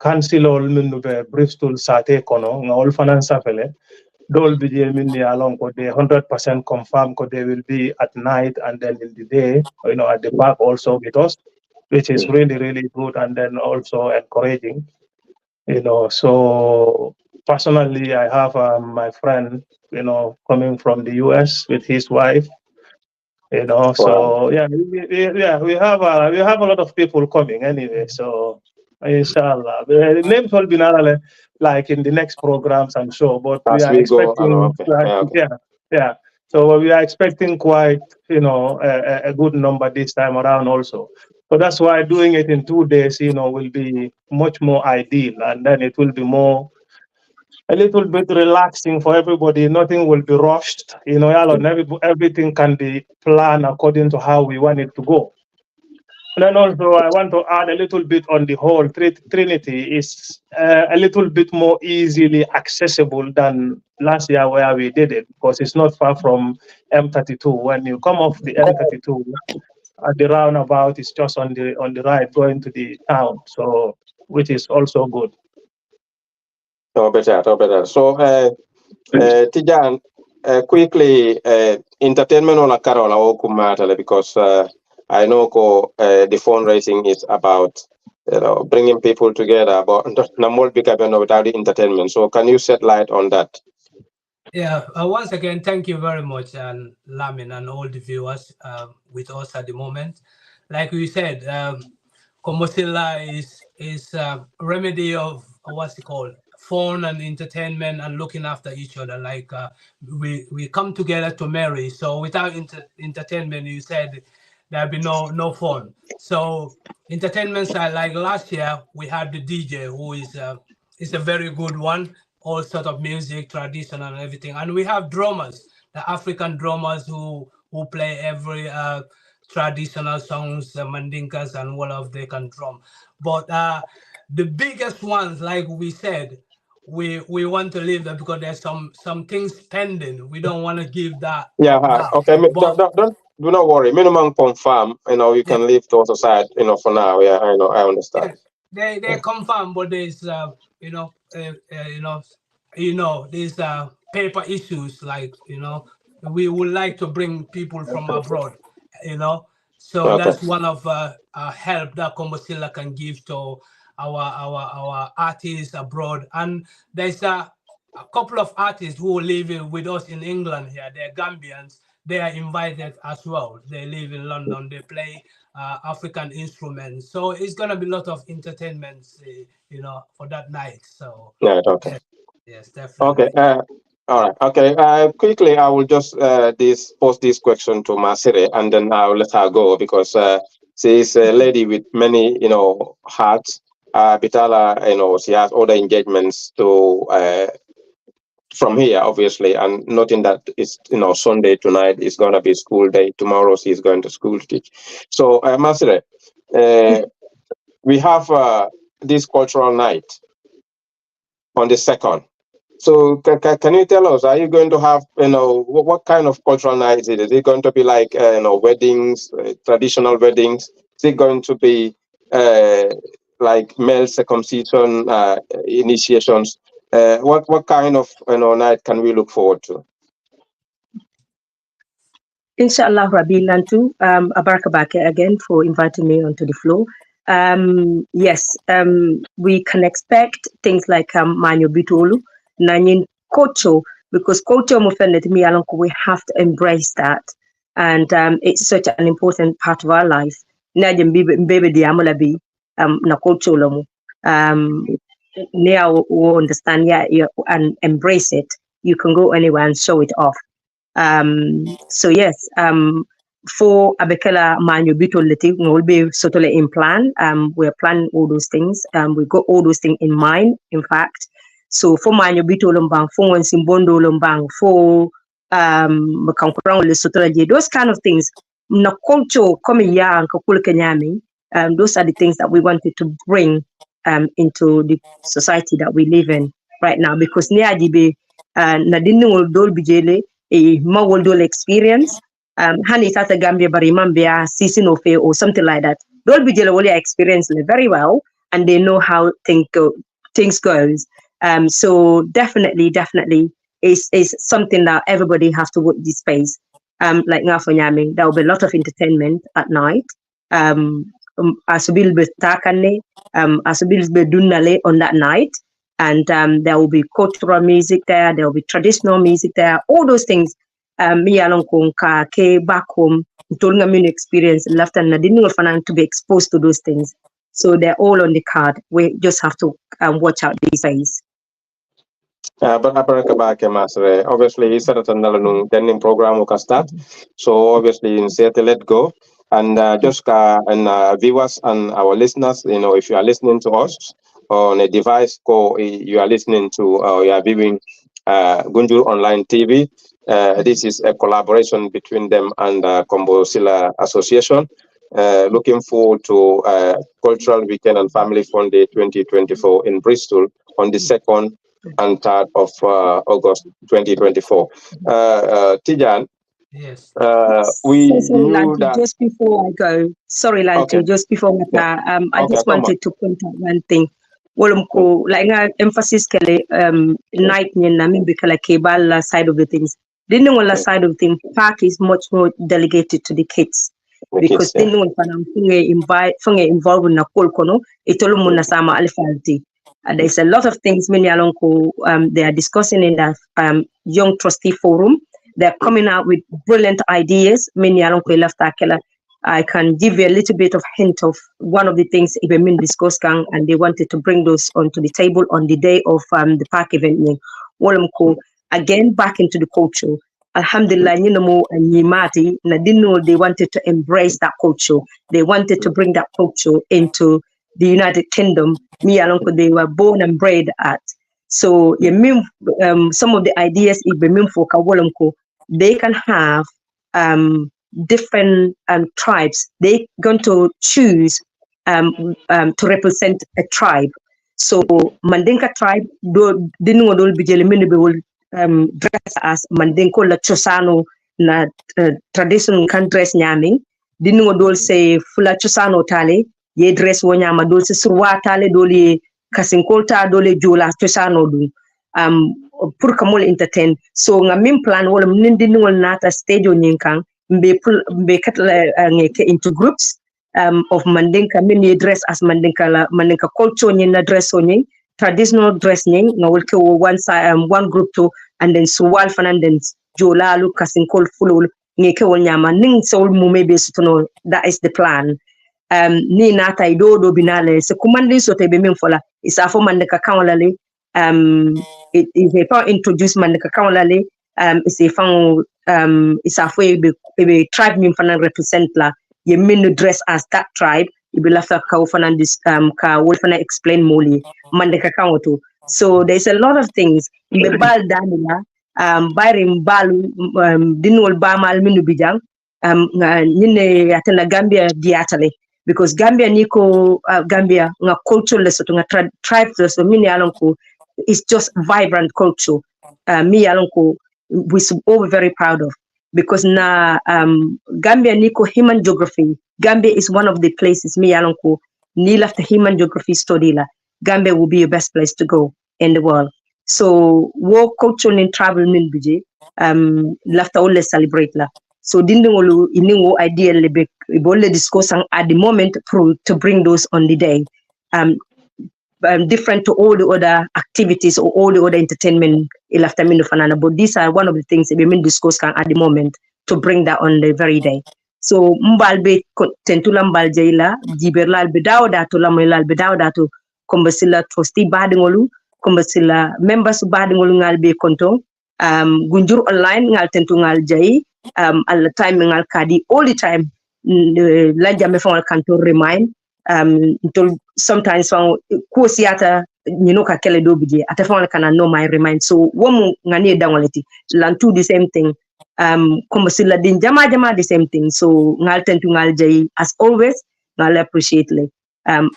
Council Bristol Sate Kono, all finance safele. Dol be along they 100% confirm they will be at night and then in the day, at the park also with us, which is really, really good and then also encouraging. So personally I have my friend, coming from the US with his wife. So we have a lot of people coming anyway. So inshallah, the names will be like in the next programs, I'm sure. But we are expecting, So we are expecting quite, a good number this time around also. So that's why doing it in 2 days, will be much more ideal, and then it will be a little bit relaxing for everybody. Nothing will be rushed. Everything can be planned according to how we want it to go. And then also I want to add a little bit on the whole Trinity is a little bit more easily accessible than last year where we did it because it's not far from M32. When you come off the M32 at the roundabout, it's just on the right going to the town. So which is also good. Better. So, Tijan, quickly, entertainment on a Carola Okumata because I know the fundraising is about bringing people together, but not without the entertainment. So, can you shed light on that? Yeah. Once again, thank you very much, and Lamin and all the viewers with us at the moment. Like we said, Kombo Sillah is a remedy of what's it called? Fun and entertainment and looking after each other. Like we come together to marry. So without entertainment, you said there'll be no fun. So entertainment side, like last year we had the DJ who is a very good one. All sort of music, traditional and everything. And we have drummers, the African drummers who play every traditional songs, mandinkas and all of they can drum. But the biggest ones, like we said, we want to leave that because there's some things pending. We don't want to give that. Yeah. Okay. But, do not worry. Minimum confirm. You can leave those aside. For now. Yeah. I know. I understand. Yeah, they confirm, but there's there's paper issues. Like we would like to bring people from abroad. So that's one of help that Kombo Sillah can give to our artists abroad. And there's a couple of artists who live with us in England here. They're Gambians. They are invited as well. They live in London. They play African instruments. So it's gonna be a lot of entertainment, for that night. So okay. Yes, definitely. Okay. All right. Okay. Quickly, I will just post this question to Masire, and then I'll let her go because she's a lady with many, hearts, Bitala, she has other engagements to from here, obviously, and noting that it's Sunday tonight is going to be school day. Tomorrow she's going to school to teach. So, Masire, we have this cultural night on the 2nd. So can you tell us, are you going to have, what kind of cultural night is it? Is it going to be like, weddings, traditional weddings? Is it going to be like male circumcision initiations? What kind of night can we look forward to? Inshallah, Rabbi Lantu, Abarakabake again for inviting me onto the floor. Yes, we can expect things like Manyo Bitolu, Nanyin Kocho, because Kocho Mufenet me alonko, we have to embrace that. And it's such an important part of our life. Najim Baby Diamolabi, na Kocho Lomu. Now we understand, and embrace it. You can go anywhere and show it off. So yes, for Abekela Manyo Bitoleti, we will be totally in plan. We're planning all those things. We got all those things in mind, in fact. So for Manyo Bitolombang, for Wensimbondo Lombang, for those kind of things. Na culture coming ya and those are the things that we wanted to bring into the society that we live in right now, because Niadibe Nadini will dol bijele a Mawoldo experience. Hani Tata Gambia Barimambia, Sisinofe, or something like that. Dolby Jelawoli experience very well, and they know how things goes. So definitely is something that everybody has to watch this space. Like Ngafonyami, there will be a lot of entertainment at night. Asubil be takane, asubil be dunale on that night. And there will be cultural music there, there will be traditional music there, all those things. Me along ke back home, told me experience left and I didn't want to be exposed to those things. So they're all on the card. We just have to watch out these days. But obviously, it's a training program can start. So obviously, in Seattle, let go. And just viewers and our listeners, if you are listening to us on a device, you are listening to or you are viewing Gunjur Online TV. This is a collaboration between them and Kombo Sillah Association. Looking forward to Cultural Weekend and Family Fun Day 2024 in Bristol on the 2nd and 3rd of August 2024. Tijan, yes. We knew that. Just before I go, sorry, Lanti, okay. Just before I just wanted to point out one thing. Like emphasis night because kebal side of the things. Didn't want the side of things. Park is much more delegated to the kids. Because they know involved in the kono, itolo sama alifalti. There's a lot of things many they are discussing in the young trustee forum. They're coming out with brilliant ideas. Many I can give you a little bit of hint of one of the things Ibemin discussed, and they wanted to bring those onto the table on the day of the park event. Again, back into the culture. Alhamdulillah, and Yimati, Nadino, they wanted to embrace that culture. They wanted to bring that culture into the United Kingdom. Me and Uncle, they were born and bred at. So, some of the ideas they can have different tribes. They're going to choose to represent a tribe. So, Mandinka tribe, will dress as Mandinko la Chosano na traditional can dress nyaming. Dinu dol say fula Chosano tale, ye dress wonyama dol se surwa tale doli kasinkolta dole jola Chosano du. Pour kamol entertain. So nga mim plan wala mnindi wala nata stage o nyinkang mbe katla ngeke into groups of Mandinka mini dress as Mandinka culture nyina dress onyin. Traditional dressing, now will kill one side, one group to, and then Suwal Fernandez, Jola, Lucas, and Cold Full, Nika Wanyama, Ning Soul Mumebe Sutono. That is the plan. Ni Nata Ido Binale, so commanding so te be fola, is a form Mandeka Kamalale. It is a power introduced Mandeka Kamalale, is a found, is a way be tribe Mimfana represent la, ye mean dress as that tribe. ibi lafta ka ufana this ka wolfana explain moli mande ka kangoto. So there's a lot of things mbe bal danila bayri balu dinol bamal minu bijang nyine atena Gambia diatale because Gambia niko Gambia nga culture lesoto nga tribe lesoto mini alonko is just vibrant culture me alonko we all very proud of because na Gambia niko human geography. Gambia is one of the places me alonko ni lafta human geography study la Gambia will be your best place to go in the world. So wo culture in travel min bije lafta all celebrate la. So dindingolu iningo idea lebe ibolle discuss at the moment to bring those on the day. Different to all the other activities or all the other entertainment ilafta minu fanana, but these are one of the things we mean discuss at the moment to bring that on the very day. So mbalbe tentula mbalje ila jiberlal bedawda to lamoylal bedawda to kombasila trustee badingolu kombasila members badingolu ngalbe konton gunjur online ngal tentu ngal jay all the time ngal kadi all the time la jame fon kanto remind until sometimes from kuosiata ka kele do bije ata fon kana no my remind so womu ngani dangoleti lantu the same thing comme sila din jama the same thing so ngal tentu ngal jay as always ngal appreciate le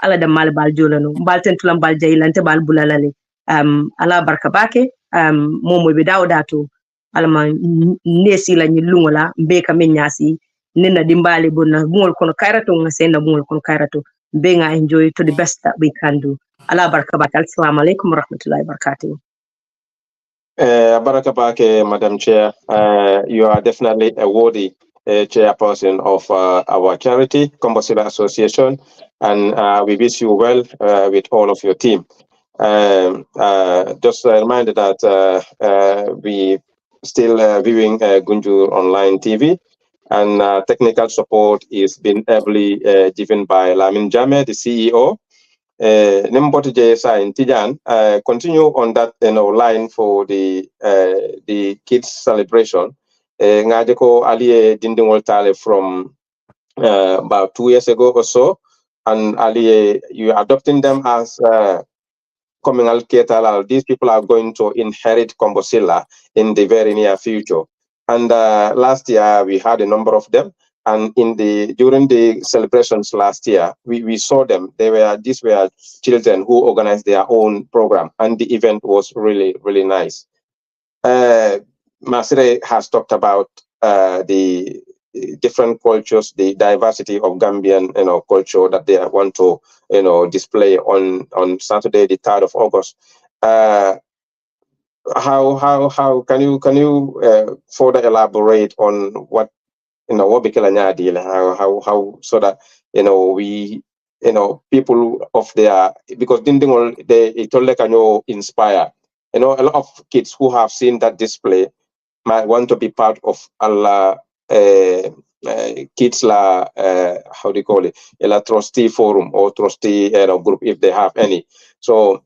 ala da mal bal jolano bal tentu lam bal jay lante bal bulalale ala barka bake momo be dawdato alama nesi la nyilungola mbeka menyasi nena dimbali bona bungol kono kairato ngasenda bungol kono kairato benga enjoy to the best that we can do. Allah baraka bak. Assalamu alaikum wa rahmatullahi wa barakatuh. Baraka bak, Madam Chair. You are definitely a worthy chairperson of our charity, Kombo Sillah Association, and we wish you well with all of your team. Just a reminder that we still viewing Gunjur online TV, and technical support is being heavily given by Lamin Touray, the CEO. Nimboto KSA in Tijan, continue on that line for the kids celebration. Ngajeko aliye dindingol tale from about 2 years ago or so, and aliye you adopting them as communal ketalal. These people are going to inherit Kombo Sillah in the very near future. And last year we had a number of them, and during the celebrations last year, we saw them. These were children who organized their own program, and the event was really, really nice. Masire has talked about the different cultures, the diversity of Gambian culture that they want to display on Saturday, the 3rd of August. How can you further elaborate on what what how so that we people of their, because they told like inspire a lot of kids who have seen that display might want to be part of Allah kids la how do you call it, a trustee forum or trustee group if they have any. So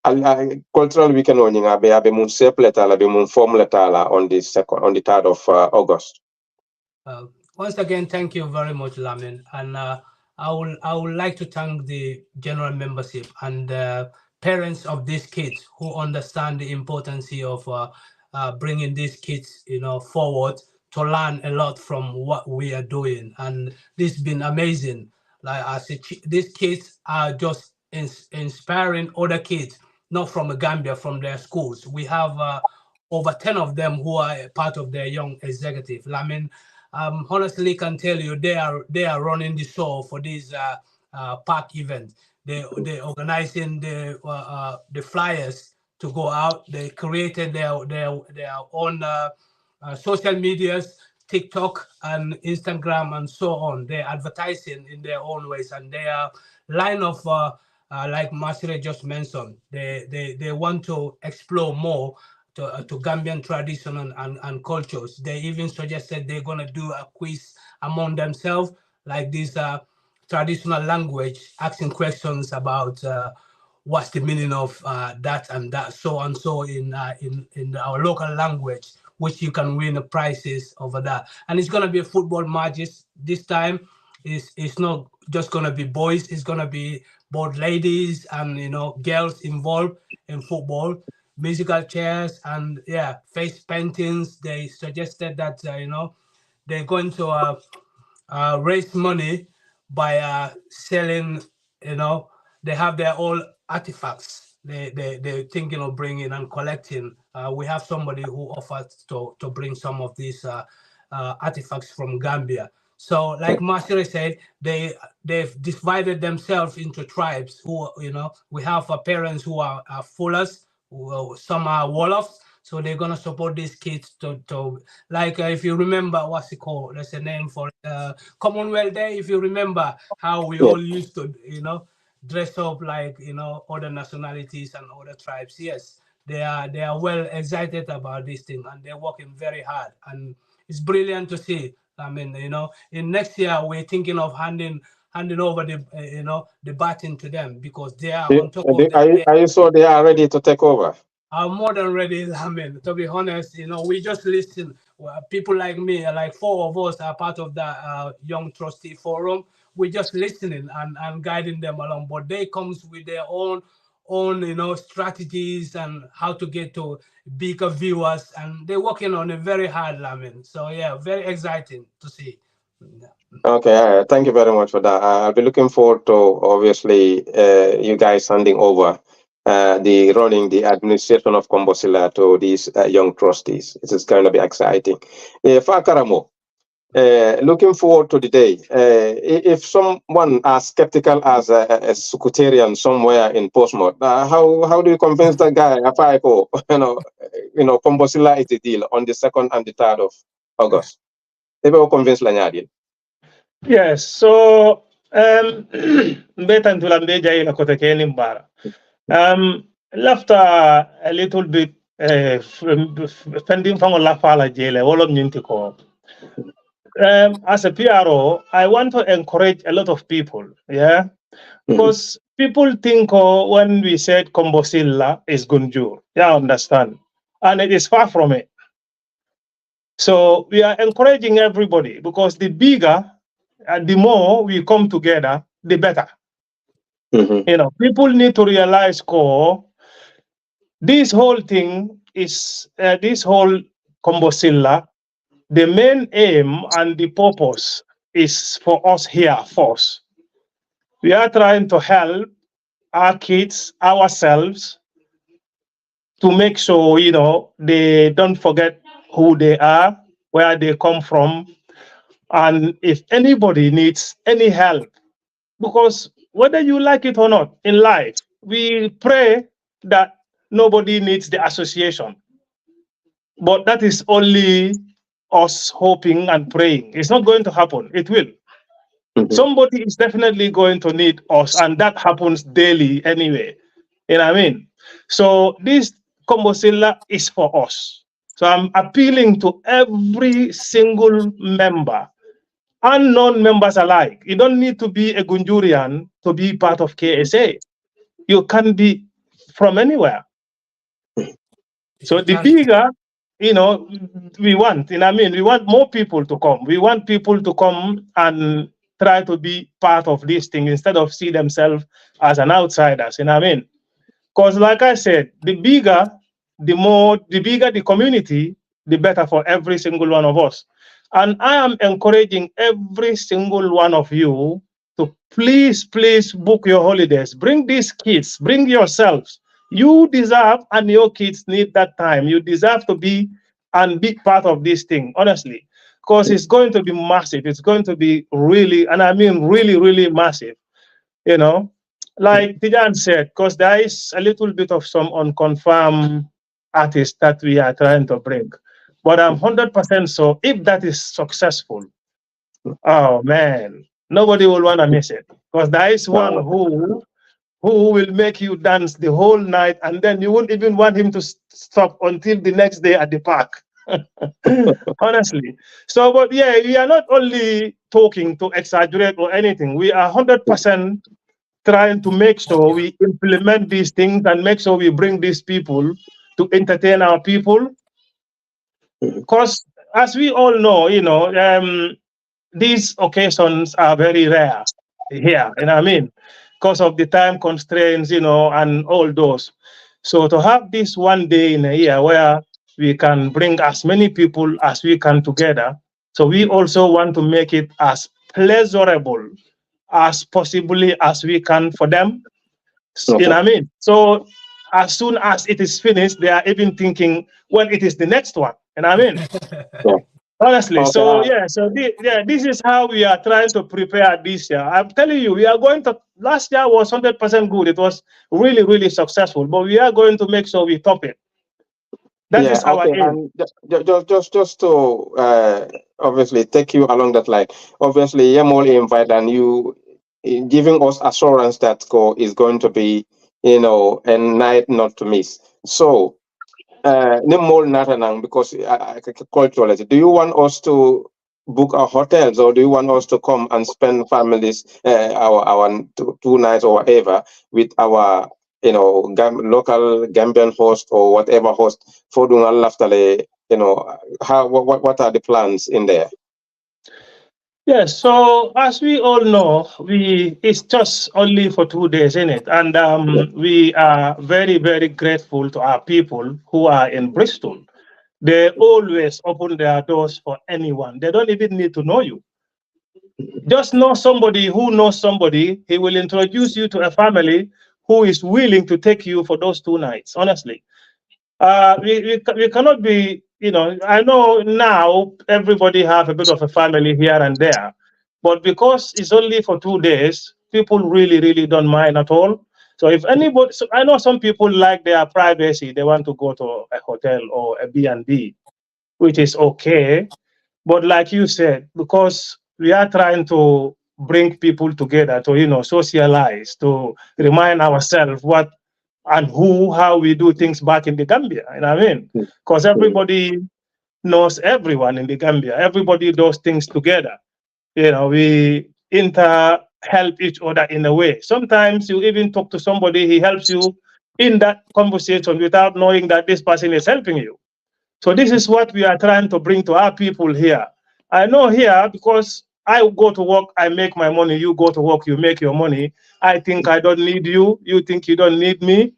cultural weekend abe mun sepletala be mun formletala on the 3rd of August. Once again, thank you very much, Lamin, and I would like to thank the general membership and parents of these kids who understand the importance of bringing these kids forward to learn a lot from what we are doing, and this has been amazing. Like these kids are just inspiring other kids, not from Gambia, from their schools. We have over 10 of them who are part of their young executive. Lamin, honestly can tell you they are running the show for this park event. They organizing the flyers to go out. They created their own social medias, TikTok and Instagram and so on. They're advertising in their own ways, and their line of like Masire just mentioned, they want to explore more to Gambian tradition and cultures. They even suggested they're going to do a quiz among themselves, like this traditional language, asking questions about what's the meaning of that and that, so and so in our local language, which you can win prizes over that. And it's going to be football matches this time. it's not just gonna be boys. It's gonna be both ladies and girls involved in football, musical chairs, and yeah, face paintings. They suggested that they're going to raise money by selling. They have their own artifacts. They're thinking of bringing and collecting. We have somebody who offers to bring some of these artifacts from Gambia. So, like Marcel said, they've divided themselves into tribes. Who we have parents who are Fullers, some are Wolofs. So they're gonna support these kids to like if you remember what's it called? There's a name for Commonwealth Day. If you remember how we all used to dress up like other nationalities and other tribes. Yes, they are well excited about this thing and they're working very hard and it's brilliant to see. I mean, in next year we're thinking of handing over the the baton to them because they are on top of the. Are you sure they are ready to take over? I'm more than ready. I mean, to be honest, we just listen. People like me, like 4 of us are part of the Young Trustee Forum. We're just listening and guiding them along. But they comes with their own strategies and how to get to bigger viewers. And they're working on it very hard, Lamin. So, yeah, very exciting to see. Okay, thank you very much for that. I'll be looking forward to, obviously, you guys handing over the administration of Kombo Sillah to these young trustees. It is going to be exciting. Fakaramo, looking forward to the day. If someone as skeptical as a secretarian somewhere in Portsmouth, how do you convince that guy? Kombo Sillah is the deal on the 2nd and the 3rd of August. They will convince Lanyadil. Yes, so Betan Tulambeja ila kotekeni mbara. Lafter a little bit pending from la fala jele wolom nyinti ko. As a PRO, I want to encourage a lot of people, yeah? Because people think when we said Kombo Sillah is Gunjur, yeah, understand. And it is far from it. So we are encouraging everybody because the bigger and the more we come together, the better. People need to realize this whole thing is this whole Kombo Sillah. The main aim and the purpose is for us here first. We are trying to help our kids, ourselves, to make sure they don't forget who they are, where they come from, and if anybody needs any help, because whether you like it or not in life, we pray that nobody needs the association. But that is only us hoping and praying. It's not going to happen. It will. Somebody is definitely going to need us, and that happens daily anyway. You know what I mean? So this Kombo Sillah is for us. So I'm appealing to every single member, and non-members alike. You don't need to be a Gunjurian to be part of KSA. You can be from anywhere. So the bigger, we want, we want more people to come. We want people to come and try to be part of this thing instead of see themselves as an outsiders, Because like I said, the bigger the community, the better for every single one of us. And I am encouraging every single one of you to please book your holidays. Bring these kids, bring yourselves. You deserve, and your kids need that time. You deserve to be and be part of this thing, honestly, because it's going to be massive. It's going to be really, and I mean really, really massive, Like Tijan said, because there is a little bit of some unconfirmed artists that we are trying to bring. But I'm 100% so if that is successful, oh man, nobody will want to miss it. Because there is one who will make you dance the whole night, and then you won't even want him to stop until the next day at the park. Honestly. So, but yeah, we are not only talking to exaggerate or anything. We are 100% trying to make sure we implement these things and make sure we bring these people to entertain our people. Because as we all know, these occasions are very rare here, you know what I mean? Because of the time constraints, and all those. So to have this one day in a year where we can bring as many people as we can together. So we also want to make it as pleasurable as possibly as we can for them. You know what I mean? So as soon as it is finished, they are even thinking, well, it is the next one. You know what I mean? Yeah. Honestly, Okay. so yeah, this is how we are trying to prepare this year. I'm telling you, we are going to. Last year was 100% good. It was really, really successful. But we are going to make sure we top it. That is our Okay. aim. And just to obviously take you along that line. Obviously, Yamol invite and you giving us assurance that is going to be, a night not to miss. So, Nimol Natanang, because culturally, do you want us to book our hotels, or do you want us to come and spend families our 2 nights or whatever with our local Gambian host or whatever host for doing laftale, what are the plans in there? Yes, so as we all know, it's just only for 2 days, isn't it? And we are very, very grateful to our people who are in Bristol. They always open their doors for anyone. They don't even need to know you. Just know somebody who knows somebody. He will introduce you to a family who is willing to take you for those 2 nights, honestly. We cannot be, I know now everybody have a bit of a family here and there, but because it's only for 2 days, people really, really don't mind at all. So if anybody, so I know some people like their privacy, they want to go to a hotel or a B&B, which is okay. But like you said, because we are trying to bring people together to, socialize, to remind ourselves what and how we do things back in the Gambia. You know what I mean? Because everybody knows everyone in the Gambia. Everybody does things together. We help each other in a way. Sometimes you even talk to somebody, he helps you in that conversation without knowing that this person is helping you. So this is what we are trying to bring to our people here. I know here, because I go to work, I make my money, you go to work, you make your money. I think I don't need you, you think you don't need me,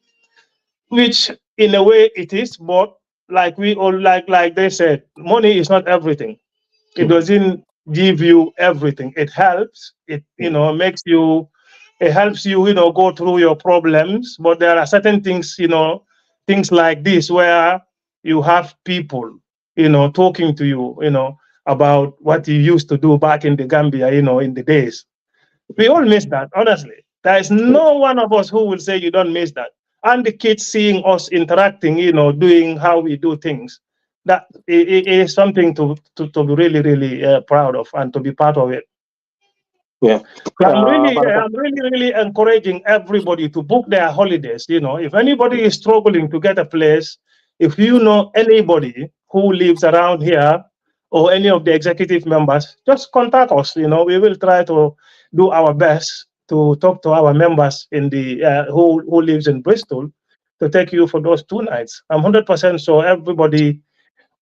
which in a way it is, but like we all like they said, money is not everything. It doesn't give you everything. It helps, it makes you, it helps you, go through your problems, but there are certain things, things like this where you have people, talking to you, about what you used to do back in the Gambia, in the days. We all miss that, honestly. There is no one of us who will say you don't miss that. And the kids seeing us interacting, doing how we do things, that it is something to be really, really proud of and to be part of it. Yeah. I'm really encouraging everybody to book their holidays. If anybody is struggling to get a place, if you know anybody who lives around here or any of the executive members, just contact us. We will try to do our best to talk to our members in the who lives in Bristol to take you for those 2 nights. I'm 100% sure everybody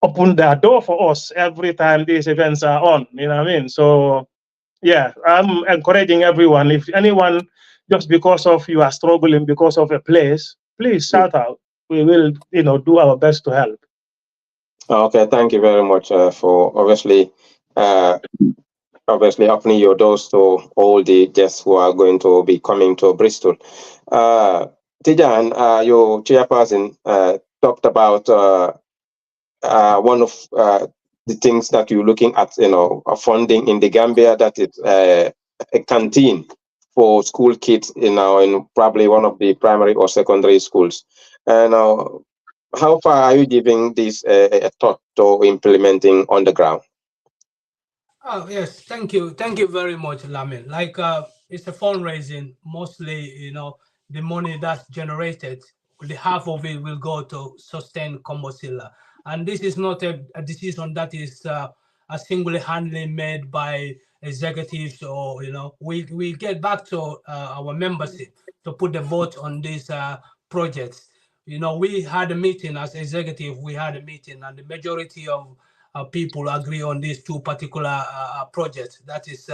open their door for us every time these events are on. You know what I mean? So yeah, I'm encouraging everyone. If anyone, just because of you are struggling because of a place, please shout out. We will, do our best to help. Okay, thank you very much for obviously opening your doors to all the guests who are going to be coming to Bristol. Tijan, your chairperson talked about one of the things that you're looking at, funding in the Gambia, that is a canteen for school kids, in probably one of the primary or secondary schools. And how far are you giving this a thought to implementing on the ground? Oh yes, thank you very much, Lamin. Like it's a fundraising. Mostly, the money that's generated, the half of it will go to sustain Kombo Sillah. And this is not a decision that is a single-handedly made by executives, or we get back to our membership to put the vote on these projects. We had a meeting as executive. We had a meeting, and the majority of people agree on these two particular projects. That is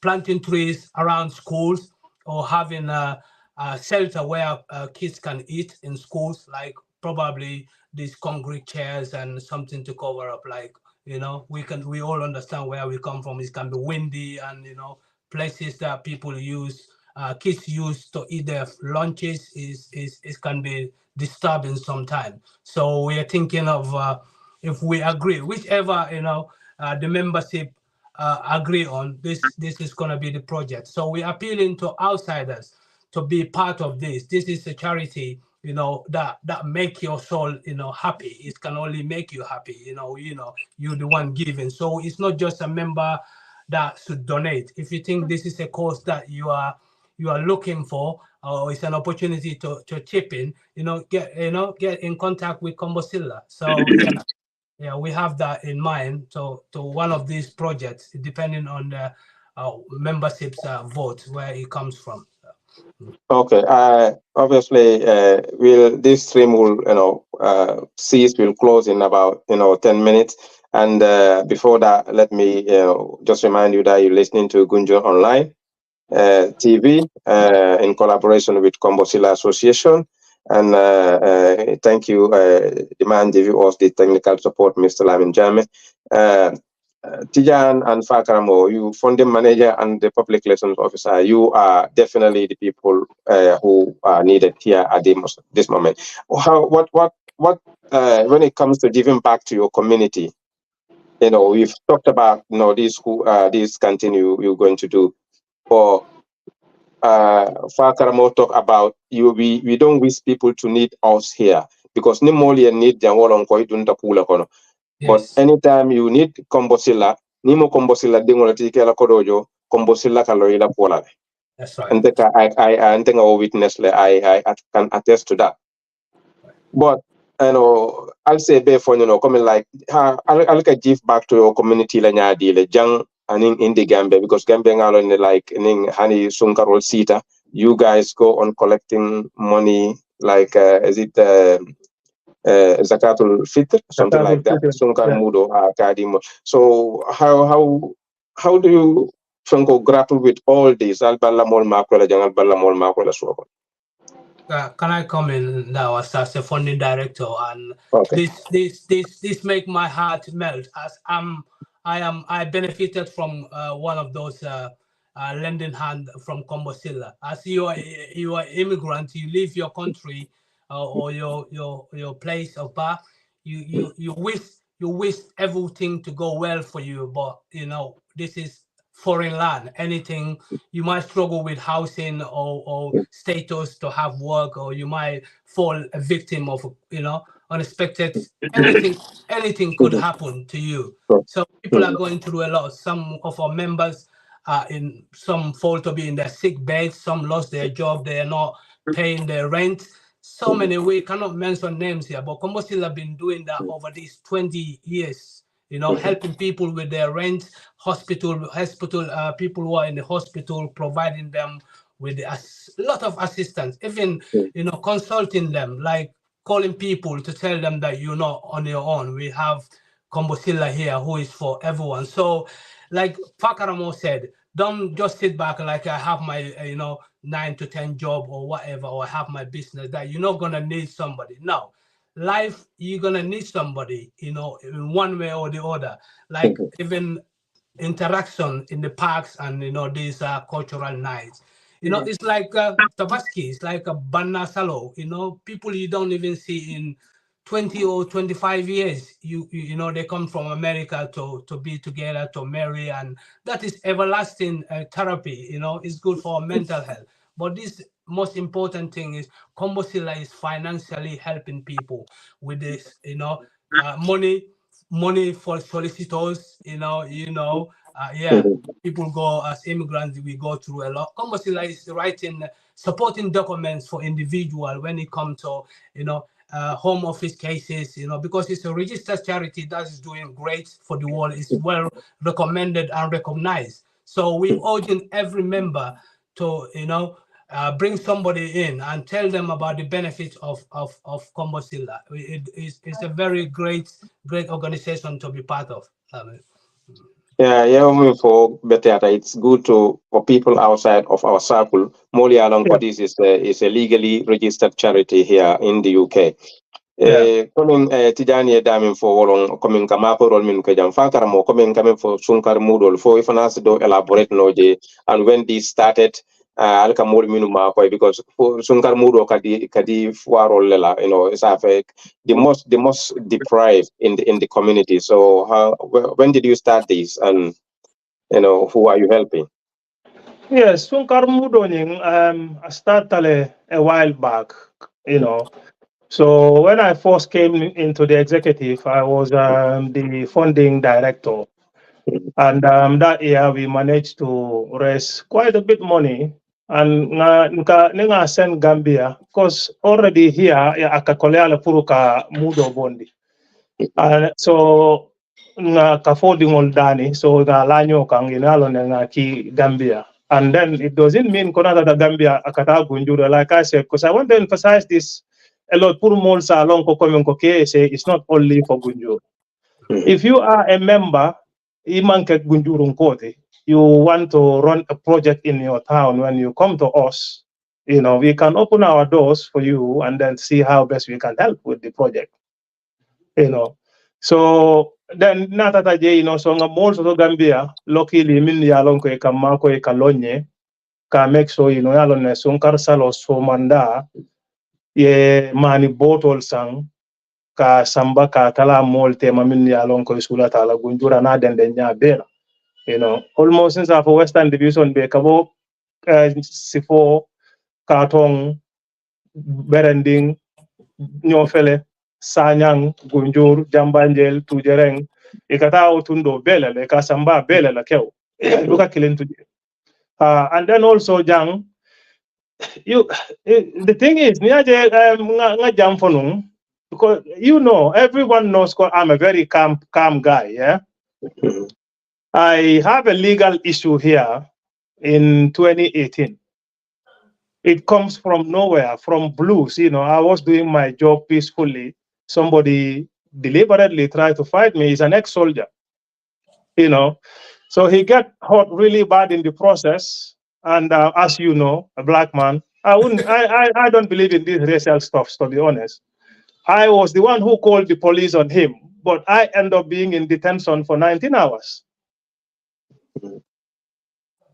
planting trees around schools or having a shelter where kids can eat in schools, like probably these concrete chairs and something to cover up. Like, you know, we all understand where we come from. It can be windy, and you know, places that people use, kids use to eat their lunches is can be disturbing sometimes. So we are thinking of if we agree, whichever, you know, the membership agree on, this is going to be the project. So we're appealing to outsiders to be part of this. This is a charity, you know, that make your soul, you know, happy. It can only make you happy, you know, you're the one giving. So it's not just a member that should donate. If you think this is a cause that you are looking for, or it's an opportunity to chip in, get in contact with Kombo Sillah. So yeah, we have that in mind to one of these projects, depending on the membership's vote, where it comes from. Okay. Obviously, this stream will, cease, will close in about 10 minutes. And before that, let me just remind you that you're listening to Gunjo Online TV in collaboration with Kombo Sillah Association. And thank you, the man giving us the technical support, Mr. Lamin Jame. Tijan and Fakaramo, you funding manager and the public relations officer, you are definitely the people who are needed here at this moment. What when it comes to giving back to your community, we've talked about these continue you're going to do. Or Fakaramo talk about we don't wish people to need us here because Nimoli need Janwalon Koidunta Kula Kono. But anytime you need Kombo Sillah, Nimo Kombo Sillah dingola tikela kodojo, Kombo Sillah kaloila pola. That's right. And I think our witness I can attest to that. But I'll say before coming like I'll give back to your community la nyadi le jang aning in the Gambia, because Gambia ngalo like ning hani sunkarol sita. You guys go on collecting money like is it Zakatul Fitr, something like that. Sunkar Mudo Kadimo. So how do you grapple with all this? Can I come in now as a funding director? And okay. This make my heart melt, as I benefited from one of those lending hand from Kombo Sillah. As you are immigrant, you leave your country or your place of birth, you wish everything to go well for you, but this is foreign land. Anything, you might struggle with housing or status to have work, or you might fall a victim of unexpected anything could happen to you. So people are going through a lot. Some of our members in some fall to be in their sick beds, some lost their job, they are not paying their rent. So many, we cannot mention names here, but Kombo Sillah have been doing that over these 20 years, helping people with their rent, hospital people who are in the hospital, providing them with a lot of assistance, even, consulting them, like calling people to tell them that you're not on your own. We have Kombo Sillah here who is for everyone. So like Fakaramo said, don't just sit back like I have my 9 to 10 job or whatever, or I have my business, that you're not gonna need somebody. No, life, you're gonna need somebody, in one way or the other. Like even interaction in the parks and these cultural nights. It's like Tabaski, it's like a Banna Salo, people you don't even see in 20 or 25 years. They come from America to be together, to marry, and that is everlasting therapy. It's good for mental health. But this most important thing is Kombo Sillah is financially helping people with this, money for solicitors, people go as immigrants, we go through a lot. Kombo Sillah is writing, supporting documents for individual when it comes to, home office cases, because it's a registered charity that is doing great for the world. It's well recommended and recognized. So we urging every member to, bring somebody in and tell them about the benefits of Kombo Sillah. It's a very great organization to be part of. Yeah, for better, it's good for people outside of our circle. Moli Along this is a legally registered charity here in the UK. Coming Tijani Damin for Wolong, coming Kamako Rol Min Kajam Fakaramo, coming for Sunkar Moodle, for if an do elaborate noje, and when this started, Alkamur Minuma, because for Sunkar Mudo Kadi Fuaro Lela, it's the most deprived in the community. So when did you start this, and who are you helping? Yes, Sunkar Mudo I started a while back, So when I first came into the executive, I was the funding director. And that year we managed to raise quite a bit money. And nga send Gambia, because already here, akakolea puruka mudo bondi. And so nga kafoding oldani, so nga lanyo kang inalo nga ki Gambia. And then it doesn't mean konata da Gambia akata gunjura, like I said, because I want to emphasize this a lot. Puru molsa along ko KSA, it's not only for Gunjur. If you are a member, you want to run a project in your town, when you come to us, we can open our doors for you and then see how best we can help with the project. So then natata so nga molso to Gambia, luckily min yalon ko e kamako e kalonye ka make sure yalon ne sunkar salos so manda ye mani botol sang ka samba ka tala mol tema min yalon ko sula tala gunjura na den nya bela almost since for Western Division be kabo sifo katong berending nyofele sanyang gunjur jambanjel tujereng ikata otundo bela le ka samba bela la kew luka kilentu and then also jang the thing is niaje nga jam fonung, because everyone knows I'm a very calm guy. Yeah, I have a legal issue here in 2018. It comes from nowhere, from blues. I was doing my job peacefully. Somebody deliberately tried to fight me. He's an ex-soldier. So he got hurt really bad in the process. And as you know, a black man, I don't believe in these racial stuff, to be honest. I was the one who called the police on him, but I end up being in detention for 19 hours.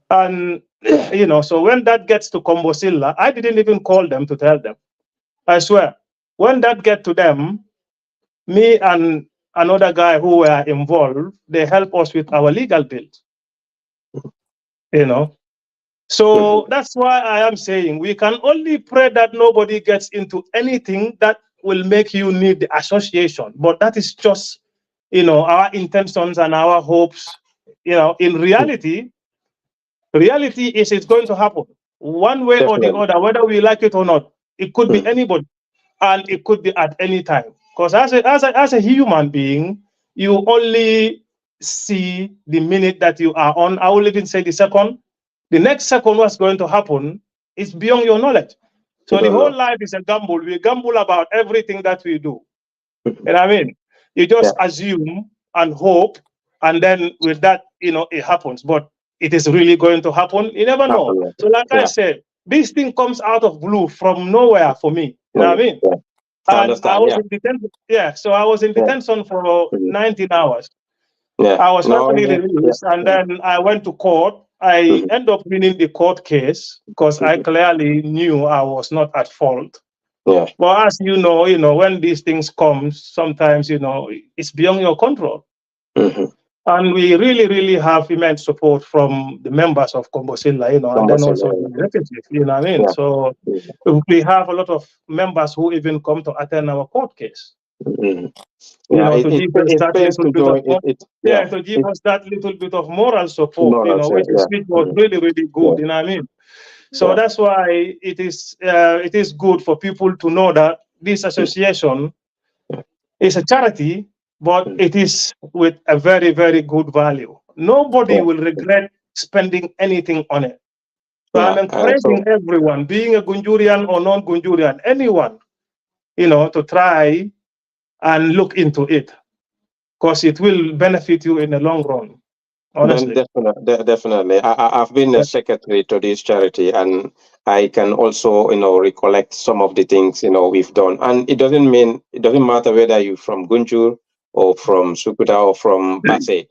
And, so when that gets to Kombo Sillah, I didn't even call them to tell them. I swear, when that get to them, me and another guy who were involved, they help us with our legal bills. So that's why I am saying we can only pray that nobody gets into anything that will make you need the association. But that is just, our intentions and our hopes. In reality is it's going to happen one way or the other, whether we like it or not. It could be anybody, and it could be at any time. Because as a human being, you only see the minute that you are on. I will even say the second. The next second, what's going to happen is beyond your knowledge. So the whole life is a gamble. We gamble about everything that we do. You just assume and hope, and then with that, it happens. But it is really going to happen. You never know. So like I said, this thing comes out of blue from nowhere for me. You know what I mean? And I was in detention. Yeah, so I was in detention for 19 hours. I was finally released, and then I went to court. I ended up winning the court case because I clearly knew I was not at fault. But as you know, when these things come, sometimes, it's beyond your control. And we really, really have immense support from the members of Kombo Sillah, and then also the executive, you know what I mean? So we have a lot of members who even come to attend our court case. To give us that little bit of moral support, which was really, really good, you know what I mean? So that's why it is good for people to know that this association is a charity, but it is with a very, very good value. Nobody will regret spending anything on it. So I'm encouraging everyone, being a Gunjurian or non-Gunjurian, anyone, to try and look into it, because it will benefit you in the long run. Honestly. Definitely. I've been a secretary to this charity, and I can also, recollect some of the things, we've done. And it doesn't matter whether you're from Gunjur or from Sukuta or from Basse.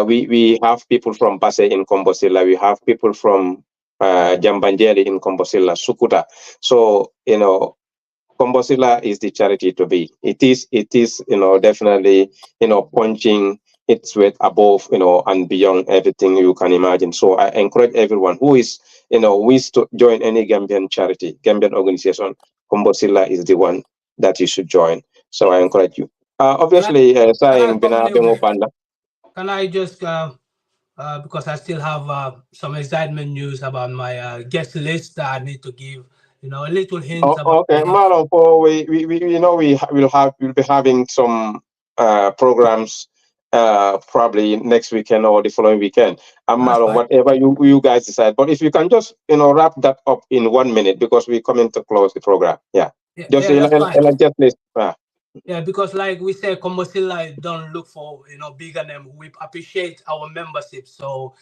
We have people from Basse in Kombo Sillah. We have people from Jambanjeli in Kombo Sillah, Sukuta. So, Kombo Sillah is the charity to be. It is, definitely, punching its weight above, and beyond everything you can imagine. So I encourage everyone who is, wish to join any Gambian charity, Gambian organization. Kombo Sillah is the one that you should join. So I encourage you. Obviously, saying can I just because I still have some excitement news about my guest list that I need to give. A little hint about. Okay, Marlon, we'll be having some programs probably next weekend or the following weekend. Marlon, whatever you guys decide. But if you can just wrap that up in 1 minute, because we're coming to close the program. Yeah, because like we say, Kombo Sillah don't look for bigger name. We appreciate our membership. So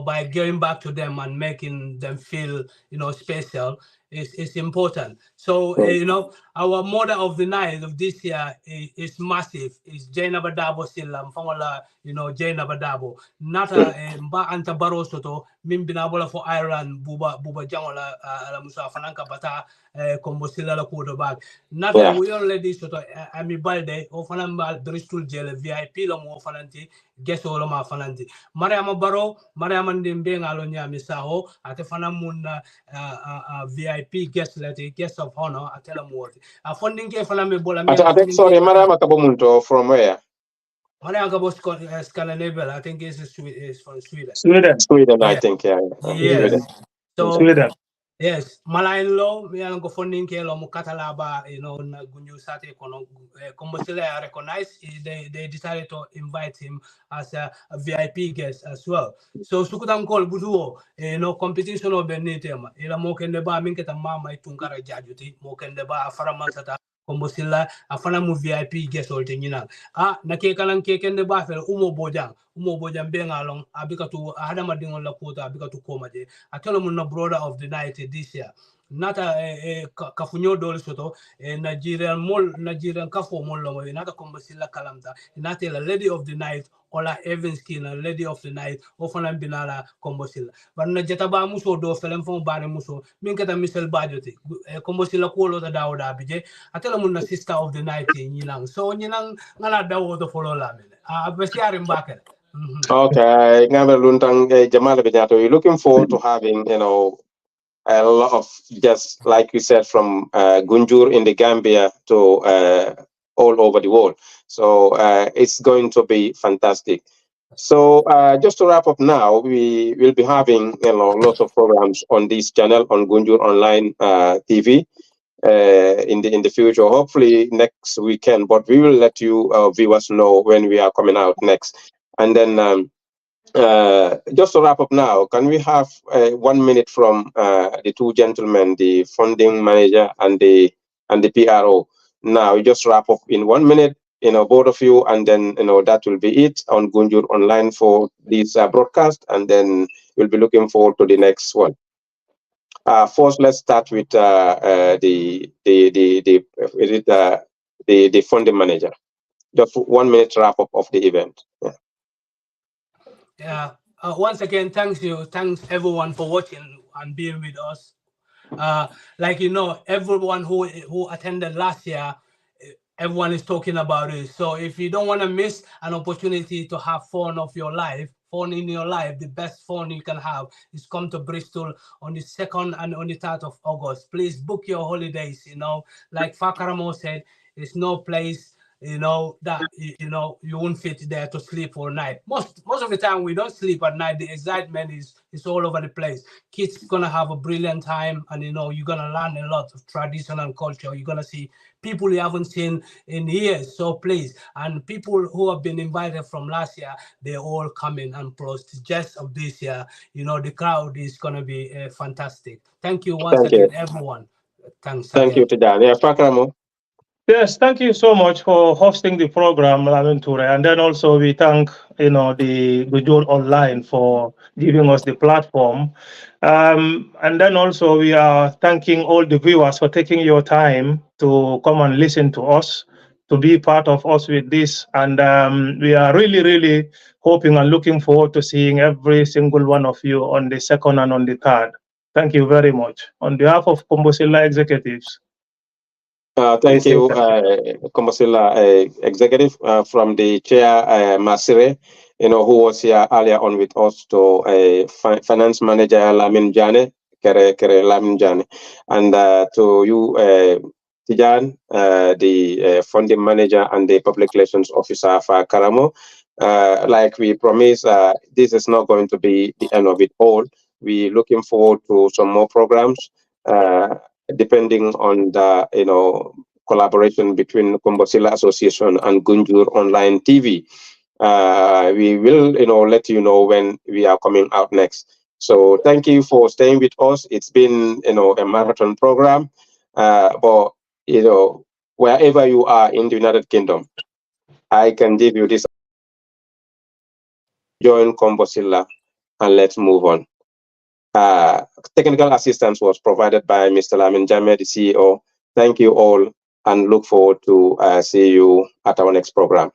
by going back to them and making them feel special is important. So our mother of the night of this year is massive. Is Jainaba Dabo Sillah, Mfangola, Jainaba Dabo. Nata Mba Anta Barosoto, Mimbinabola for Ireland, Buba Jangola, Musa Fananka Bata, Kombo Sillah la Kudo Bag. Nata we already soto Ami Balde, Ofanamba Bristol Jail, VIP Lomo Fananti, Guess all ma Fananti. Mariama Baro, Mariama Ndimbeng Alonia Misaho, Atefanamun VIP guest letter, guest of honor, I tell them what. A funding care for me, sorry, Mariama Kabomunto from where? Mariama Kabos Scandinavia, I think is from Sweden. Sweden, I think, yeah. Yes. So, Sweden. yes, Malayan law, we are funding care lo Mukatalaba, na Gunyu Sate Kono Kombo Sillah recognized. They decided to invite him as a VIP guest as well. So Sukutan call Buduo, competition of Benitema, Ila Mokendeba Minketa Mama Tunkara Jajuti, Mokendeba Faramansata. Kombo Sillah afana mu VIP guest holte nyina na ke kalan ke kende ba fel umo bojang be ngalong abika tu hadama dingol la kota abika tu komaje atelo mun na brother of the night this year nata kafunyo dol soto Nigerian kafo mol lo nata Kombo Sillah kalamta nata la lady of the night Ola Evans Kina, lady of the night, often binala Kombo Sillah. But na jetaba muso do felem fon bare muso, minkata misel bajoti. Kombo Sillah kuolo da dawda bije. Atela mun na sister of the night nyinang. So nyinang ngala dawo to follow lamin. Besiarim bakel. Okay, Ngabe Luntang Jamal Benyato, we're looking forward to having, a lot of, just like you said, from Gunjur in the Gambia to all over the world. So it's going to be fantastic. So just to wrap up now, we will be having lots of programs on this channel on Gunjur Online TV in the future. Hopefully next weekend, but we will let you viewers know when we are coming out next. And then just to wrap up now, can we have 1 minute from the two gentlemen, the funding manager and the PRO? Now, just wrap up in 1 minute, both of you, and then that will be it on Gunjur Online for this broadcast, and then we'll be looking forward to the next one. First, let's start with the funding manager. Just 1 minute wrap up of the event. Yeah. Once again, thanks everyone for watching and being with us. Like everyone who attended last year, everyone is talking about it. So if you don't want to miss an opportunity to have fun in your life, the best fun you can have is come to Bristol on the 2nd and on the 3rd of August. Please book your holidays. Like Fakaramo said, there's no place you know, that, you know, you won't fit there to sleep all night. Most of the time we don't sleep at night. The excitement is all over the place. Kids gonna have a brilliant time, and you know, you're gonna learn a lot of tradition and culture. You're gonna see people you haven't seen in years. So please, and people who have been invited from last year, they're all coming, and plus just of this year, you know, the crowd is gonna be fantastic. Thank you once again, everyone. Thanks Thank again. you, Tijan. Yeah, Fakramo. Yes, thank you so much for hosting the program, Lamin Touray. And then also we thank, you know, the Gujul Online for giving us the platform. And then also we are thanking all the viewers for taking your time to come and listen to us, to be part of us with this. And we are really, really hoping and looking forward to seeing every single one of you on the 2nd and on the 3rd. Thank you very much. On behalf of Kombo Sillah executives. Thank you, Kombo Sillah executive from the chair, Masire, you know, who was here earlier on with us, to finance manager Lamin Jane, Kere Lamin Jane, and to you, Tijan, the funding manager and the public relations officer for Karamo. Like we promised, this is not going to be the end of it all. We're looking forward to some more programs. Depending on the, you know, collaboration between Kombo Sillah Association and Gunjur Online TV. We will, you know, let you know when we are coming out next. So thank you for staying with us. It's been, you know, a marathon program, but, you know, wherever you are in the United Kingdom, I can give you this. Join Kombo Sillah and let's move on. Technical assistance was provided by Mr. Lamin Jame, the CEO. Thank you all, and look forward to see you at our next program.